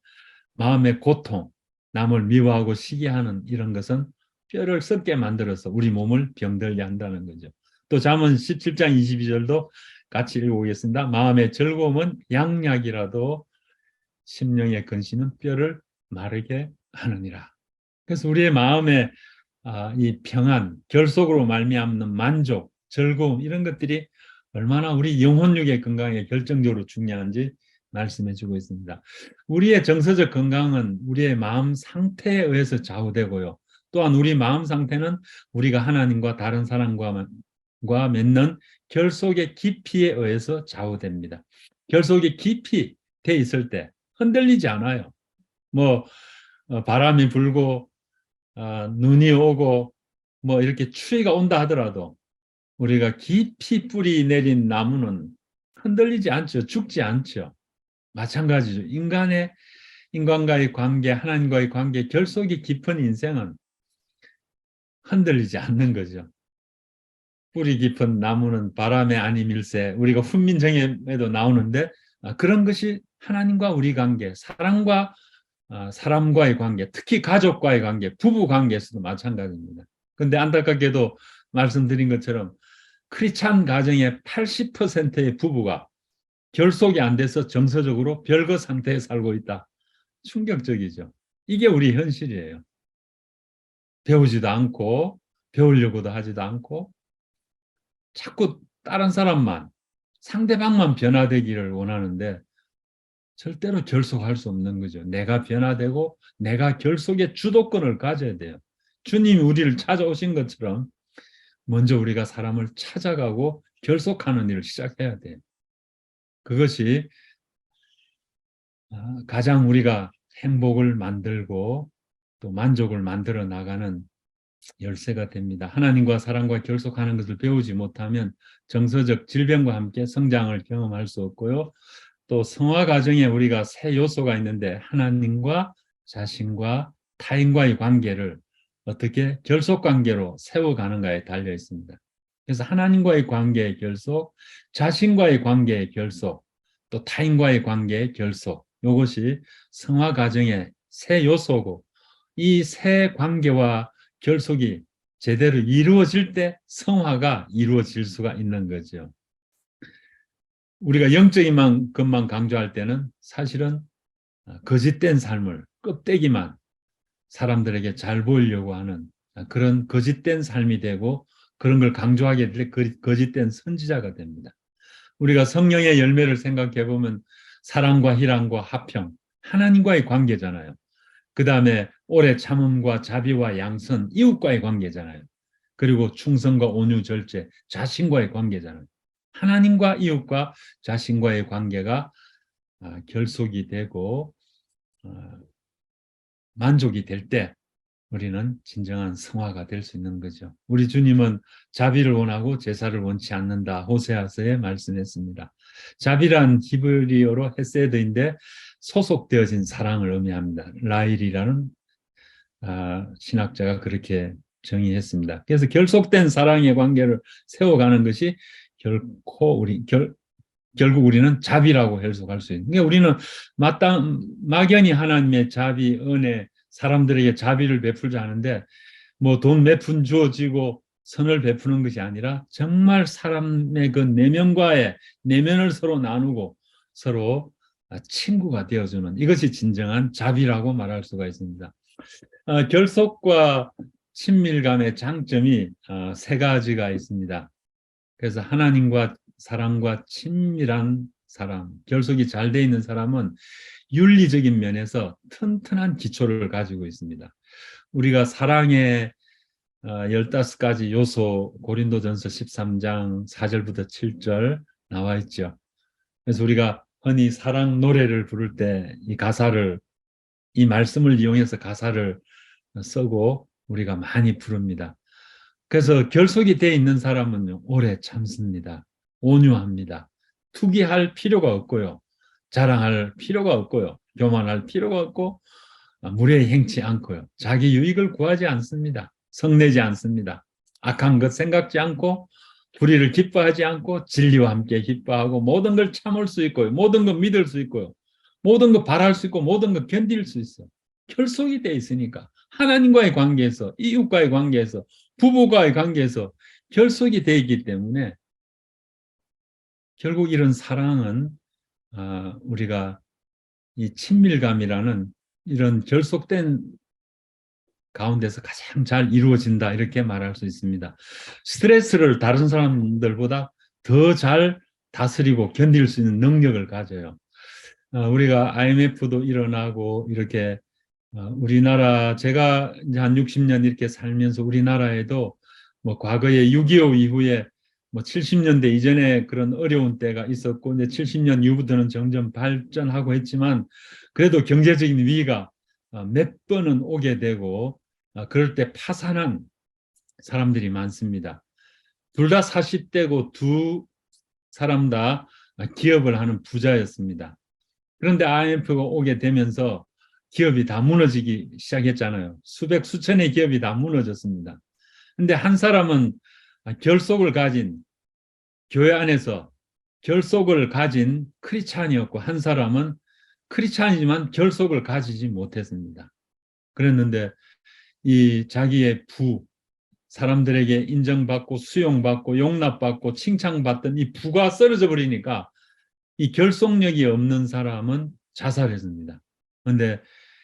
마음의 고통, 남을 미워하고 시기하는 이런 것은 뼈를 썩게 만들어서 우리 몸을 병들게 한다는 거죠. 또 잠언 17장 22절도 같이 읽어보겠습니다. 마음의 즐거움은 양약이라도 심령의 근심은 뼈를 마르게 하느니라. 그래서 우리의 마음의 이 평안, 결속으로 말미암는 만족, 즐거움 이런 것들이 얼마나 우리 영혼육의 건강에 결정적으로 중요한지 말씀해 주고 있습니다. 우리의 정서적 건강은 우리의 마음 상태에 의해서 좌우되고요. 또한 우리 마음 상태는 우리가 하나님과 다른 사람과 맺는 결속의 깊이에 의해서 좌우됩니다. 결속이 깊이 돼 있을 때 흔들리지 않아요. 뭐 바람이 불고 눈이 오고 뭐 이렇게 추위가 온다 하더라도 우리가 깊이 뿌리 내린 나무는 흔들리지 않죠. 죽지 않죠. 마찬가지죠. 인간과의 관계, 하나님과의 관계, 결속이 깊은 인생은 흔들리지 않는 거죠. 뿌리 깊은 나무는 바람에 아니밀세. 우리가 훈민정음에도 나오는데 그런 것이 하나님과 우리 관계, 사람과의 관계, 특히 가족과의 관계, 부부 관계에서도 마찬가지입니다. 그런데 안타깝게도 말씀드린 것처럼 크리스찬 가정의 80%의 부부가 결속이 안 돼서 정서적으로 별거 상태에 살고 있다. 충격적이죠. 이게 우리 현실이에요. 배우지도 않고 배우려고도 하지도 않고 자꾸 다른 사람만 상대방만 변화되기를 원하는데 절대로 결속할 수 없는 거죠. 내가 변화되고 내가 결속의 주도권을 가져야 돼요. 주님이 우리를 찾아오신 것처럼 먼저 우리가 사람을 찾아가고 결속하는 일을 시작해야 돼요. 그것이 가장 우리가 행복을 만들고 또 만족을 만들어 나가는 열쇠가 됩니다. 하나님과 사랑과 결속하는 것을 배우지 못하면 정서적 질병과 함께 성장을 경험할 수 없고요. 또 성화 과정에 우리가 세 요소가 있는데 하나님과 자신과 타인과의 관계를 어떻게 결속 관계로 세워가는가에 달려 있습니다. 그래서 하나님과의 관계의 결속, 자신과의 관계의 결속, 또 타인과의 관계의 결속, 이것이 성화 과정의 세 요소고 이 세 관계와 결속이 제대로 이루어질 때 성화가 이루어질 수가 있는 거죠. 우리가 영적인 것만 강조할 때는 사실은 거짓된 삶을 껍데기만 사람들에게 잘 보이려고 하는 그런 거짓된 삶이 되고 그런 걸 강조하게 될 거짓된 선지자가 됩니다. 우리가 성령의 열매를 생각해 보면 사랑과 희랑과 화평, 하나님과의 관계잖아요. 그 다음에 오래 참음과 자비와 양선, 이웃과의 관계잖아요. 그리고 충성과 온유, 절제, 자신과의 관계잖아요. 하나님과 이웃과 자신과의 관계가 결속이 되고 만족이 될 때 우리는 진정한 성화가 될 수 있는 거죠. 우리 주님은 자비를 원하고 제사를 원치 않는다. 호세아서에 말씀했습니다. 자비란 히브리어로 헤세드인데 소속되어진 사랑을 의미합니다. 라일이라는 신학자가 그렇게 정의했습니다. 그래서 결속된 사랑의 관계를 세워가는 것이 결국 우리는 자비라고 해석할 수 있는. 그러니까 우리는 막연히 하나님의 자비, 은혜, 사람들에게 자비를 베풀자 하는데 뭐 돈 몇 푼 주어지고 선을 베푸는 것이 아니라 정말 사람의 그 내면을 서로 나누고 서로 친구가 되어주는 이것이 진정한 자비라고 말할 수가 있습니다. 결속과 친밀감의 장점이 세 가지가 있습니다. 그래서 하나님과 사람과 친밀한 사람, 결속이 잘 돼 있는 사람은 윤리적인 면에서 튼튼한 기초를 가지고 있습니다. 우리가 사랑의 15가지 요소 고린도전서 13장 4절부터 7절 나와 있죠. 그래서 우리가 흔히 사랑 노래를 부를 때 이 말씀을 이용해서 가사를 쓰고 우리가 많이 부릅니다. 그래서 결속이 되어 있는 사람은 오래 참습니다. 온유합니다. 투기할 필요가 없고요. 자랑할 필요가 없고요. 교만할 필요가 없고 무례히 행치 않고요. 자기 유익을 구하지 않습니다. 성내지 않습니다. 악한 것 생각지 않고 불의를 기뻐하지 않고 진리와 함께 기뻐하고 모든 걸 참을 수 있고요. 모든 걸 믿을 수 있고요. 모든 걸 바랄 수 있고 모든 걸 견딜 수 있어요. 결속이 되어 있으니까 하나님과의 관계에서 이웃과의 관계에서 부부와의 관계에서 결속이 되어 있기 때문에 결국 이런 사랑은 우리가 이 친밀감이라는 이런 결속된 가운데서 가장 잘 이루어진다 이렇게 말할 수 있습니다. 스트레스를 다른 사람들보다 더 잘 다스리고 견딜 수 있는 능력을 가져요. 우리가 IMF도 일어나고 이렇게 우리나라 제가 이제 한 60년 이렇게 살면서 우리나라에도 뭐 과거에 6.25 이후에 뭐 70년대 이전에 그런 어려운 때가 있었고 이제 70년 이후부터는 점점 발전하고 했지만 그래도 경제적인 위기가 몇 번은 오게 되고 그럴 때 파산한 사람들이 많습니다. 둘 다 40대고 두 사람 다 기업을 하는 부자였습니다. 그런데 IMF가 오게 되면서 기업이 다 무너지기 시작했잖아요. 수백 수천의 기업이 다 무너졌습니다. 근데 한 사람은 결속을 가진 교회 안에서 결속을 가진 크리스찬이었고 한 사람은 크리스찬이지만 결속을 가지지 못했습니다. 그랬는데 이 자기의 사람들에게 인정받고 수용받고 용납받고 칭찬받던 이 부가 쓰러져 버리니까 이 결속력이 없는 사람은 자살했습니다. 그런데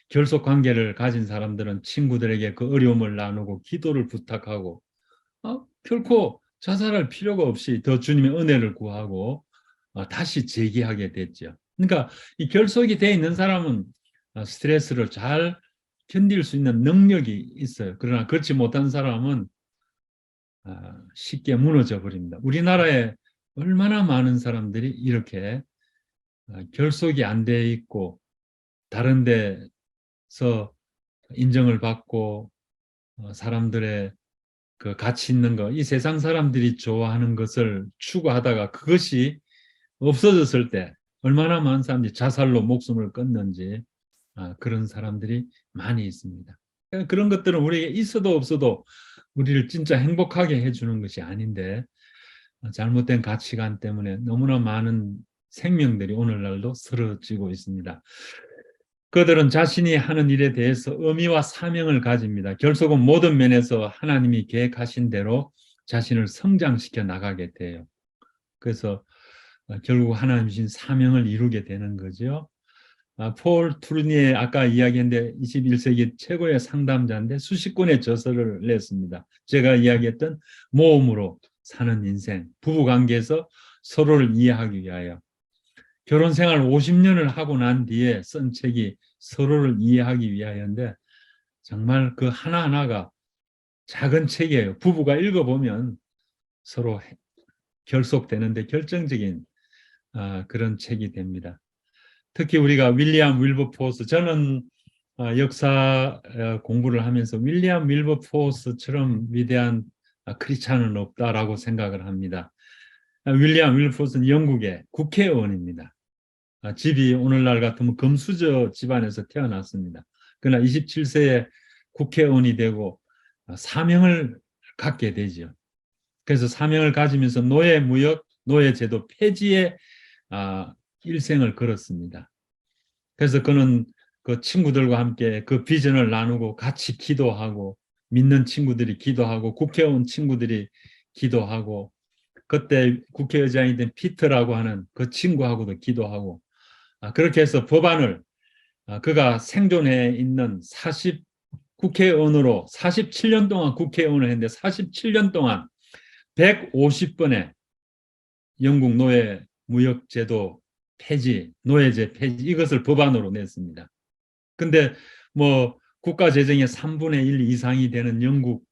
결속 관계를 가진 사람들은 친구들에게 그 어려움을 나누고 기도를 부탁하고 결코 자살할 필요가 없이 더 주님의 은혜를 구하고 다시 재기하게 됐죠. 그러니까 이 결속이 돼 있는 사람은 스트레스를 잘 견딜 수 있는 능력이 있어요. 그러나 그렇지 못한 사람은 쉽게 무너져 버립니다. 우리나라에 얼마나 많은 사람들이 이렇게 결속이 안 돼 있고 다른 데서 인정을 받고 사람들의 그 가치 있는 거, 이 세상 사람들이 좋아하는 것을 추구하다가 그것이 없어졌을 때 얼마나 많은 사람들이 자살로 목숨을 끊는지 그런 사람들이 많이 있습니다. 그런 것들은 우리에게 있어도 없어도 우리를 진짜 행복하게 해주는 것이 아닌데 잘못된 가치관 때문에 너무나 많은 생명들이 오늘날도 쓰러지고 있습니다. 그들은 자신이 하는 일에 대해서 의미와 사명을 가집니다. 결국은 모든 면에서 하나님이 계획하신 대로 자신을 성장시켜 나가게 돼요. 그래서 결국 하나님 주신 사명을 이루게 되는 거죠. 폴 투르니에 아까 이야기했는데 21세기 최고의 상담자인데 수십 권의 저서를 냈습니다. 제가 이야기했던 모험으로 사는 인생, 부부관계에서 서로를 이해하기 위하여 결혼 생활 50년을 하고 난 뒤에 쓴 책이 서로를 이해하기 위하여인데 정말 그 하나하나가 작은 책이에요. 부부가 읽어보면 서로 결속되는데 결정적인 그런 책이 됩니다. 특히 우리가 윌리엄 윌버포스, 저는 역사 공부를 하면서 윌리엄 윌버포스처럼 위대한 크리스찬은 없다라고 생각을 합니다. 윌리엄 윌버포스는 영국의 국회의원입니다. 집이 오늘날 같으면 금수저 집안에서 태어났습니다. 그러나 27세에 국회의원이 되고 사명을 갖게 되죠. 그래서 사명을 가지면서 노예무역, 노예제도 폐지의 일생을 걸었습니다. 그래서 그는 그 친구들과 함께 그 비전을 나누고 같이 기도하고 믿는 친구들이 기도하고 국회의원 친구들이 기도하고 그때 국회의장이 된 피터라고 하는 그 친구하고도 기도하고 그렇게 해서 법안을 그가 생존해 있는 국회의원으로 47년 동안 국회의원을 했는데 47년 동안 150번의 영국 노예 무역제도 폐지, 노예제 폐지 이것을 법안으로 냈습니다. 근데 뭐 국가 재정의 3분의 1 이상이 되는 영국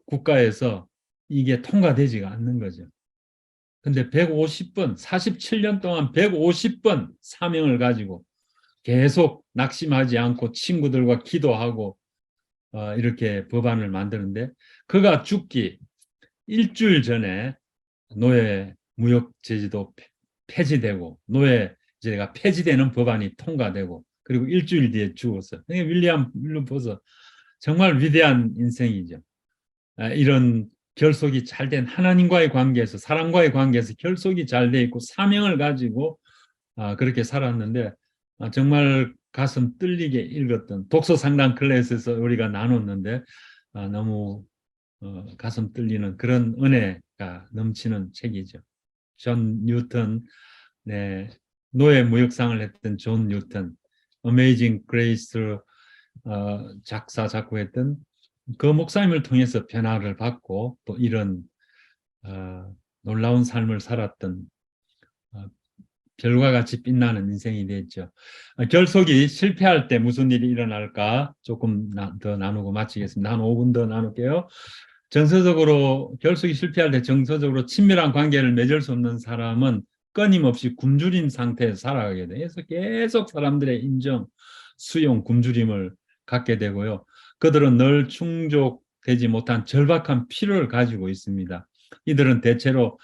국가에서 이게 통과되지가 않는 거죠. 근데 150번, 47년 동안 150번 사명을 가지고 계속 낙심하지 않고 친구들과 기도하고 이렇게 법안을 만드는데 그가 죽기 일주일 전에 노예 무역제도 폐지되고 노예제가 폐지되는 법안이 통과되고 그리고 일주일 뒤에 죽었어요. 윌리엄 윌버포스 정말 위대한 인생이죠. 이런 결속이 잘 된 하나님과의 관계에서 사람과의 관계에서 결속이 잘 돼 있고 사명을 가지고 그렇게 살았는데 정말 가슴 뚫리게 읽었던 독서 상담 클래스에서 우리가 나눴는데 너무 가슴 뚫리는 그런 은혜가 넘치는 책이죠. 존 뉴턴, 네, 노예 무역상을 했던 존 뉴턴, 어메이징 그레이스 작사 작곡했던 그 목사님을 통해서 변화를 받고 또 이런 놀라운 삶을 살았던 별과 같이 빛나는 인생이 됐죠. 결속이 실패할 때 무슨 일이 일어날까 조금 더 나누고 마치겠습니다. 한 5분 더 나눌게요. 정서적으로 결속이 실패할 때 정서적으로 친밀한 관계를 맺을 수 없는 사람은 끊임없이 굶주린 상태에서 살아가게 돼요. 그래서 계속 사람들의 인정, 수용, 굶주림을 갖게 되고요. 그들은 늘 충족, 되지 못한 절박한 필요를 가지고 있습니다. 이들은 대체로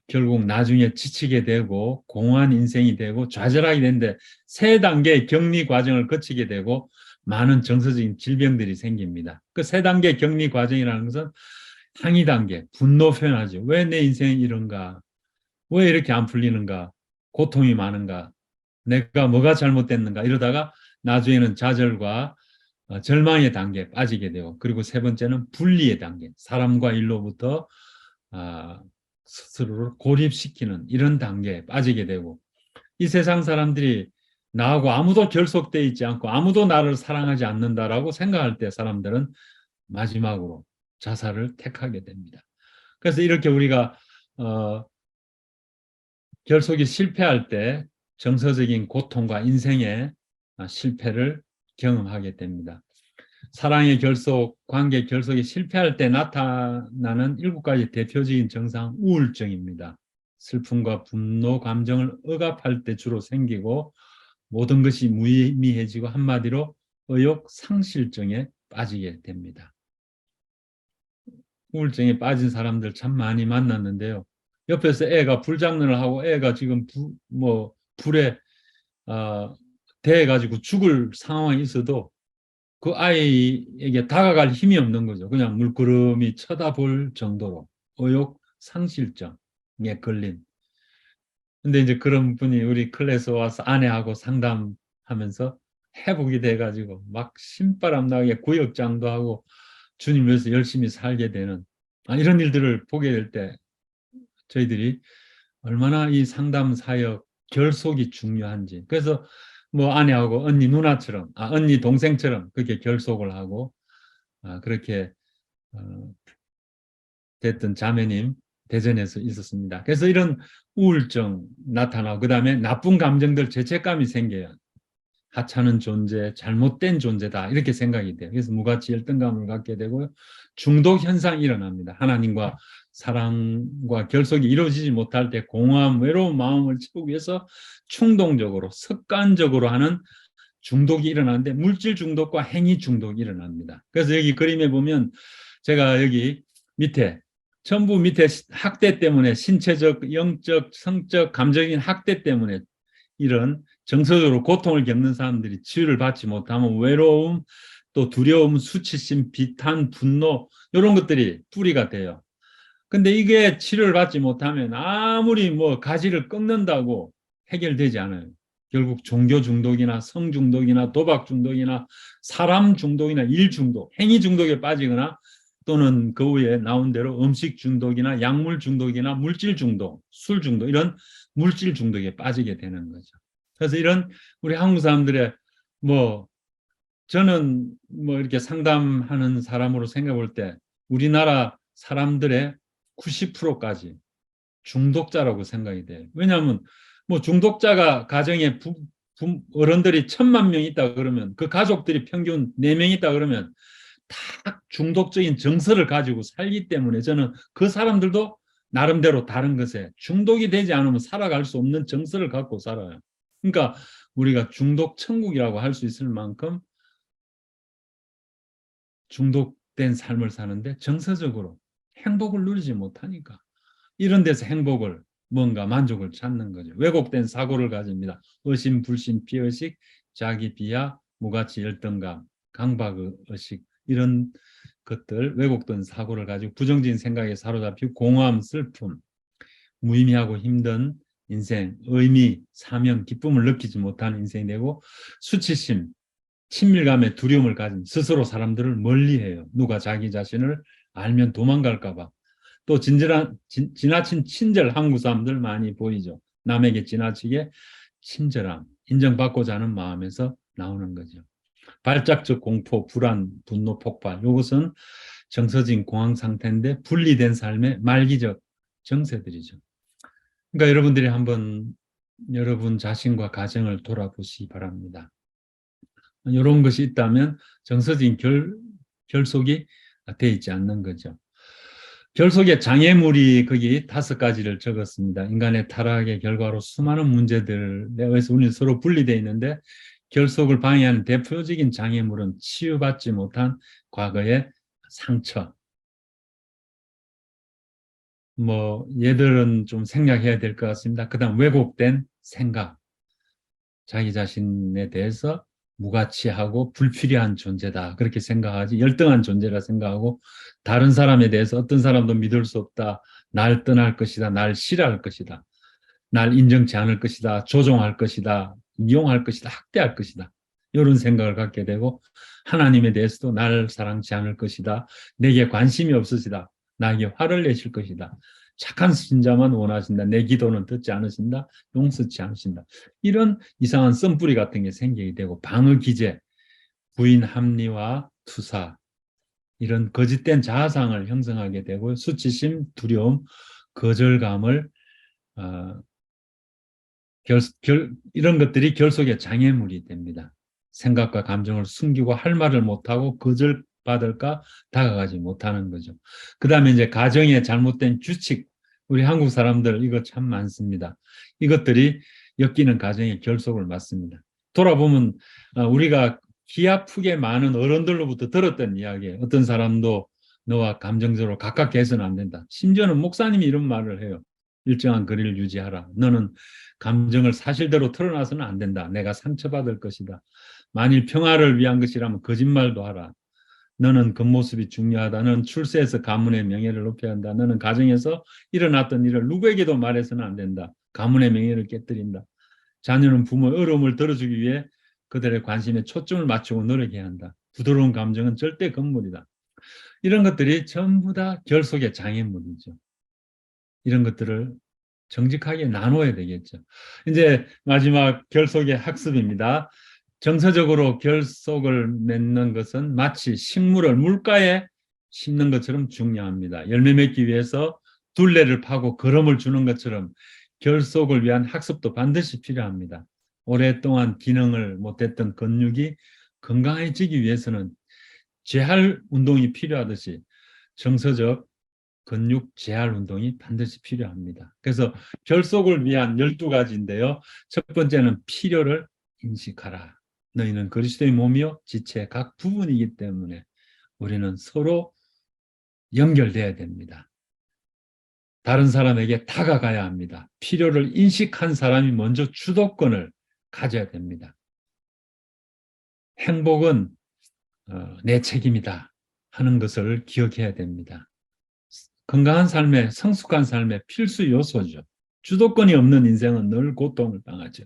결국 나중에 지치게 되고 공허한 인생이 되고 좌절하게 되는데 세 단계의 격리 과정을 거치게 되고 많은 정서적인 질병들이 생깁니다. 그 세 단계 격리 과정이라는 것은 항의 단계, 분노 표현하죠. 왜 내 인생이 이런가? 왜 이렇게 안 풀리는가? 고통이 많은가? 내가 뭐가 잘못됐는가? 이러다가 나중에는 좌절과 절망의 단계에 빠지게 되고, 그리고 세 번째는 분리의 단계, 사람과 일로부터 스스로를 고립시키는 이런 단계에 빠지게 되고, 이 세상 사람들이 나하고 아무도 결속되어 있지 않고 아무도 나를 사랑하지 않는다라고 생각할 때 사람들은 마지막으로 자살을 택하게 됩니다. 그래서 이렇게 우리가 결속이 실패할 때 정서적인 고통과 인생의 실패를 경험하게 됩니다. 사랑의 결속, 관계 결속이 실패할 때 나타나는 7가지 대표적인 증상, 우울증입니다. 슬픔과 분노 감정을 억압할 때 주로 생기고 모든 것이 무의미해지고 한마디로 의욕 상실증에 빠지게 됩니다. 우울증에 빠진 사람들 참 많이 만났는데요. 옆에서 애가 불장난을 하고 애가 지금 불에 대해가지고 죽을 상황이 있어도 그 아이에게 다가갈 힘이 없는 거죠. 그냥 물끄러미 쳐다볼 정도로 의욕 상실증에 걸린. 근데 이제 그런 분이 우리 클래스 와서 아내하고 상담하면서 회복이 돼가지고 막 신바람 나게 구역장도 하고 주님 위해서 열심히 살게 되는 이런 일들을 보게 될 때 저희들이 얼마나 이 상담 사역 결속이 중요한지. 그래서 뭐 아내하고 언니 누나처럼, 언니 동생처럼 그렇게 결속을 하고 그렇게 됐던 자매님 대전에서 있었습니다. 그래서 이런 우울증 나타나고 그다음에 나쁜 감정들, 죄책감이 생겨요. 하찮은 존재, 잘못된 존재다 이렇게 생각이 돼요. 그래서 무가치 열등감을 갖게 되고 중독 현상이 일어납니다. 하나님과 사랑과 결속이 이루어지지 못할 때 공허함, 외로운 마음을 채우기 위해서 충동적으로, 습관적으로 하는 중독이 일어나는데 물질 중독과 행위 중독이 일어납니다. 그래서 여기 그림에 보면 제가 여기 밑에 전부 밑에 학대 때문에 신체적, 영적, 성적, 감정적인 학대 때문에 이런 정서적으로 고통을 겪는 사람들이 치유를 받지 못하면 외로움, 또 두려움, 수치심, 비탄, 분노 이런 것들이 뿌리가 돼요. 근데 이게 치료를 받지 못하면 아무리 뭐 가지를 꺾는다고 해결되지 않아요. 결국 종교 중독이나 성 중독이나 도박 중독이나 사람 중독이나 일 중독, 행위 중독에 빠지거나 또는 그 후에 나온 대로 음식 중독이나 약물 중독이나 물질 중독, 술 중독 이런 물질 중독에 빠지게 되는 거죠. 그래서 이런 우리 한국 사람들의 저는 이렇게 상담하는 사람으로 생각해 볼 때 우리나라 사람들의 90%까지 중독자라고 생각이 돼요. 왜냐하면 중독자가 가정에 어른들이 1000만 명 있다 그러면 그 가족들이 평균 4명 있다 그러면 다 중독적인 정서를 가지고 살기 때문에 저는 그 사람들도 나름대로 다른 것에 중독이 되지 않으면 살아갈 수 없는 정서를 갖고 살아요. 그러니까 우리가 중독 천국이라고 할 수 있을 만큼 중독된 삶을 사는데 정서적으로 행복을 누리지 못하니까 이런 데서 행복을 뭔가 만족을 찾는 거죠. 왜곡된 사고를 가집니다. 의심, 불신, 피의식, 자기 비하, 무가치 열등감, 강박의식 이런 것들 왜곡된 사고를 가지고 부정적인 생각에 사로잡히고 공허함, 슬픔, 무의미하고 힘든 인생, 의미, 사명, 기쁨을 느끼지 못하는 인생이 되고 수치심, 친밀감의 두려움을 가진 스스로 사람들을 멀리해요. 누가 자기 자신을 알면 도망갈까 봐. 또 지나친 친절 한국 사람들 많이 보이죠. 남에게 지나치게 친절함, 인정받고자 하는 마음에서 나오는 거죠. 발작적 공포, 불안, 분노 폭발 이것은 정서적인 공황 상태인데 분리된 삶의 말기적 정세들이죠. 그러니까 여러분들이 한번 여러분 자신과 가정을 돌아보시기 바랍니다. 이런 것이 있다면 정서적인 결속이 돼 있지 않는 거죠. 결속의 장애물이 거기 5가지를 적었습니다. 인간의 타락의 결과로 수많은 문제들에 의해서 우리는 서로 분리되어 있는데 결속을 방해하는 대표적인 장애물은 치유받지 못한 과거의 상처. 뭐 얘들은 좀 생략해야 될 것 같습니다. 그다음 왜곡된 생각. 자기 자신에 대해서 무가치하고 불필요한 존재다. 그렇게 생각하지. 열등한 존재라 생각하고 다른 사람에 대해서 어떤 사람도 믿을 수 없다. 날 떠날 것이다. 날 싫어할 것이다. 날 인정치 않을 것이다. 조종할 것이다. 이용할 것이다. 학대할 것이다. 이런 생각을 갖게 되고 하나님에 대해서도 나를 사랑치 않을 것이다. 내게 관심이 없으시다. 나에게 화를 내실 것이다. 착한 신자만 원하신다. 내 기도는 듣지 않으신다. 용서치 않으신다. 이런 이상한 썬뿌리 같은 게 생기게 되고 방어 기제, 부인 합리화, 투사 이런 거짓된 자아상을 형성하게 되고 수치심, 두려움, 거절감을 이런 것들이 결속의 장애물이 됩니다. 생각과 감정을 숨기고 할 말을 못하고 거절받을까 다가가지 못하는 거죠. 그 다음에 이제 가정의 잘못된 규칙, 우리 한국 사람들 이거 참 많습니다. 이것들이 엮이는 가정의 결속을 맞습니다. 돌아보면 우리가 기 아프게 많은 어른들로부터 들었던 이야기예요. 어떤 사람도 너와 감정적으로 가깝게 해서는 안 된다. 심지어는 목사님이 이런 말을 해요. 일정한 거리를 유지하라. 너는 감정을 사실대로 털어놔서는 안 된다. 내가 상처받을 것이다. 만일 평화를 위한 것이라면 거짓말도 하라. 너는 겉모습이 중요하다. 너는 출세해서 가문의 명예를 높여야 한다. 너는 가정에서 일어났던 일을 누구에게도 말해서는 안 된다. 가문의 명예를 깨뜨린다. 자녀는 부모의 어려움을 들어주기 위해 그들의 관심에 초점을 맞추고 노력해야 한다. 부드러운 감정은 절대 건물이다. 이런 것들이 전부 다 결속의 장애물이죠. 이런 것들을 정직하게 나눠야 되겠죠. 이제 마지막 결속의 학습입니다. 정서적으로 결속을 맺는 것은 마치 식물을 물가에 심는 것처럼 중요합니다. 열매 맺기 위해서 둘레를 파고 거름을 주는 것처럼 결속을 위한 학습도 반드시 필요합니다. 오랫동안 기능을 못했던 근육이 건강해지기 위해서는 재활 운동이 필요하듯이 정서적 근육 재활 운동이 반드시 필요합니다. 그래서 결속을 위한 12가지인데요. 첫 번째는 필요를 인식하라. 너희는 그리스도의 몸이요 지체의 각 부분이기 때문에 우리는 서로 연결돼야 됩니다. 다른 사람에게 다가가야 합니다. 필요를 인식한 사람이 먼저 주도권을 가져야 됩니다. 행복은 내 책임이다 하는 것을 기억해야 됩니다. 건강한 삶의 성숙한 삶의 필수 요소죠. 주도권이 없는 인생은 늘 고통을 당하죠.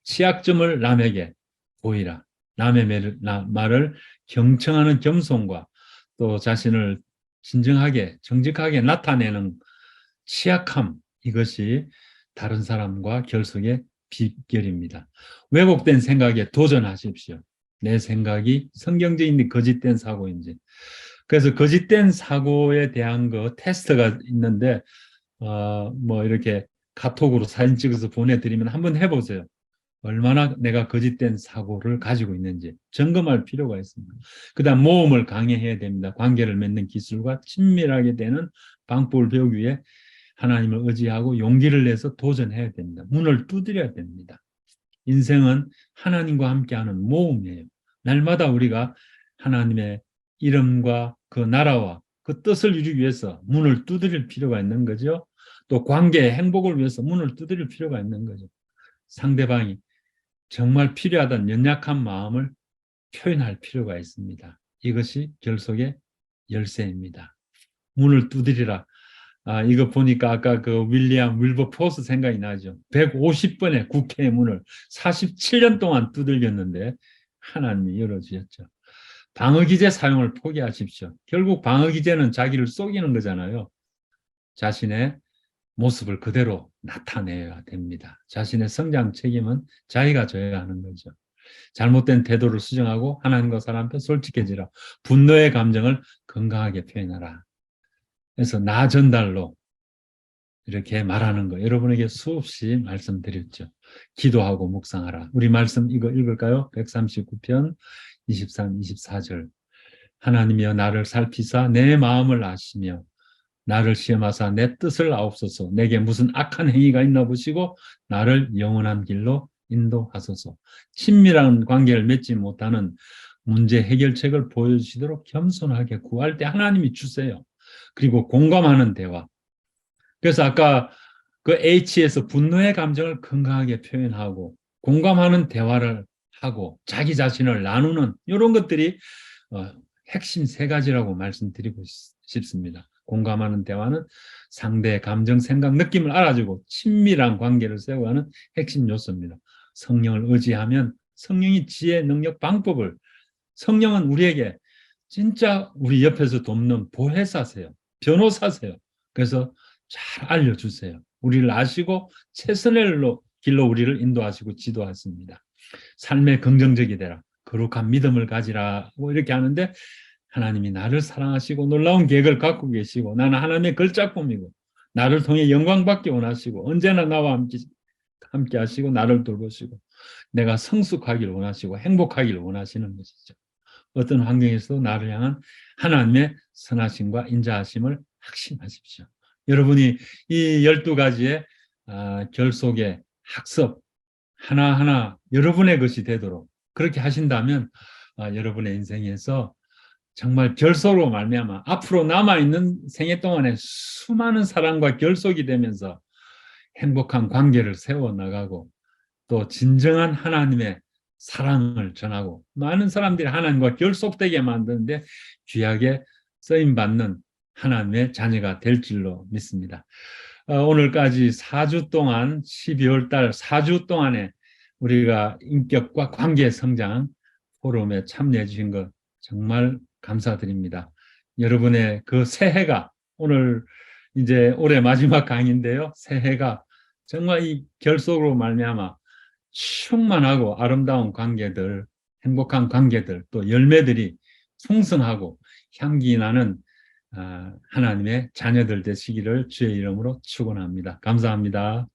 취약점을 남에게 보이라. 남의 말을 경청하는 겸손과 또 자신을 진정하게 정직하게 나타내는 취약함, 이것이 다른 사람과 결속의 비결입니다. 왜곡된 생각에 도전하십시오. 내 생각이 성경적인지 거짓된 사고인지. 그래서 거짓된 사고에 대한 테스트가 있는데 뭐 이렇게 카톡으로 사진 찍어서 보내드리면 한번 해보세요. 얼마나 내가 거짓된 사고를 가지고 있는지 점검할 필요가 있습니다. 그 다음 모험을 강해해야 됩니다. 관계를 맺는 기술과 친밀하게 되는 방법을 배우기 위해 하나님을 의지하고 용기를 내서 도전해야 됩니다. 문을 두드려야 됩니다. 인생은 하나님과 함께하는 모험이에요. 날마다 우리가 하나님의 이름과 그 나라와 그 뜻을 이루기 위해서 문을 두드릴 필요가 있는 거죠. 또 관계의 행복을 위해서 문을 두드릴 필요가 있는 거죠. 상대방이 정말 필요하다는 연약한 마음을 표현할 필요가 있습니다. 이것이 결속의 열쇠입니다. 문을 두드리라. 이거 보니까 아까 그 윌리엄 윌버포스 생각이 나죠. 150번의 국회의 문을 47년 동안 두들겼는데 하나님이 열어주셨죠. 방어기제 사용을 포기하십시오. 결국 방어기제는 자기를 속이는 거잖아요. 자신의 모습을 그대로 나타내야 됩니다. 자신의 성장 책임은 자기가 져야 하는 거죠. 잘못된 태도를 수정하고 하나님과 사람 앞에 솔직해지라. 분노의 감정을 건강하게 표현하라. 그래서 나 전달로 이렇게 말하는 거 여러분에게 수없이 말씀드렸죠. 기도하고 묵상하라. 우리 말씀 이거 읽을까요? 139편 23, 24절. 하나님이여 나를 살피사 내 마음을 아시며 나를 시험하사 내 뜻을 아옵소서. 내게 무슨 악한 행위가 있나 보시고 나를 영원한 길로 인도하소서. 친밀한 관계를 맺지 못하는 문제 해결책을 보여주시도록 겸손하게 구할 때 하나님이 주세요. 그리고 공감하는 대화. 그래서 아까 그 H에서 분노의 감정을 건강하게 표현하고 공감하는 대화를 하고 자기 자신을 나누는 이런 것들이 핵심 세 가지라고 말씀드리고 싶습니다. 공감하는 대화는 상대의 감정, 생각, 느낌을 알아주고 친밀한 관계를 세워가는 핵심 요소입니다. 성령을 의지하면 성령이 지혜, 능력, 방법을 성령은 우리에게 진짜 우리 옆에서 돕는 보혜사세요. 변호사세요. 그래서 잘 알려주세요. 우리를 아시고 최선의 길로 우리를 인도하시고 지도하십니다. 삶에 긍정적이 되라. 거룩한 믿음을 가지라고 이렇게 하는데 하나님이 나를 사랑하시고 놀라운 계획을 갖고 계시고 나는 하나님의 걸작품이고 나를 통해 영광 받기 원하시고 언제나 나와 함께 하시고 나를 돌보시고 내가 성숙하기를 원하시고 행복하기를 원하시는 것이죠. 어떤 환경에서도 나를 향한 하나님의 선하심과 인자하심을 확신하십시오. 여러분이 이 12가지의 결속의 학습 하나하나 여러분의 것이 되도록 그렇게 하신다면 여러분의 인생에서 정말 결속으로 말미암아 앞으로 남아있는 생애 동안에 수많은 사랑과 결속이 되면서 행복한 관계를 세워나가고 또 진정한 하나님의 사랑을 전하고 많은 사람들이 하나님과 결속되게 만드는데 귀하게 쓰임받는 하나님의 자녀가 될 줄로 믿습니다. 오늘까지 4주 동안 12월 달 4주 동안에 우리가 인격과 관계 성장 포럼에 참여해 주신 것 정말 감사드립니다. 여러분의 그 새해가 오늘 이제 올해 마지막 강의인데요. 새해가 정말 이 결속으로 말미암아 충만하고 아름다운 관계들, 행복한 관계들, 또 열매들이 풍성하고 향기 나는 하나님의 자녀들 되시기를 주의 이름으로 축원합니다. 감사합니다.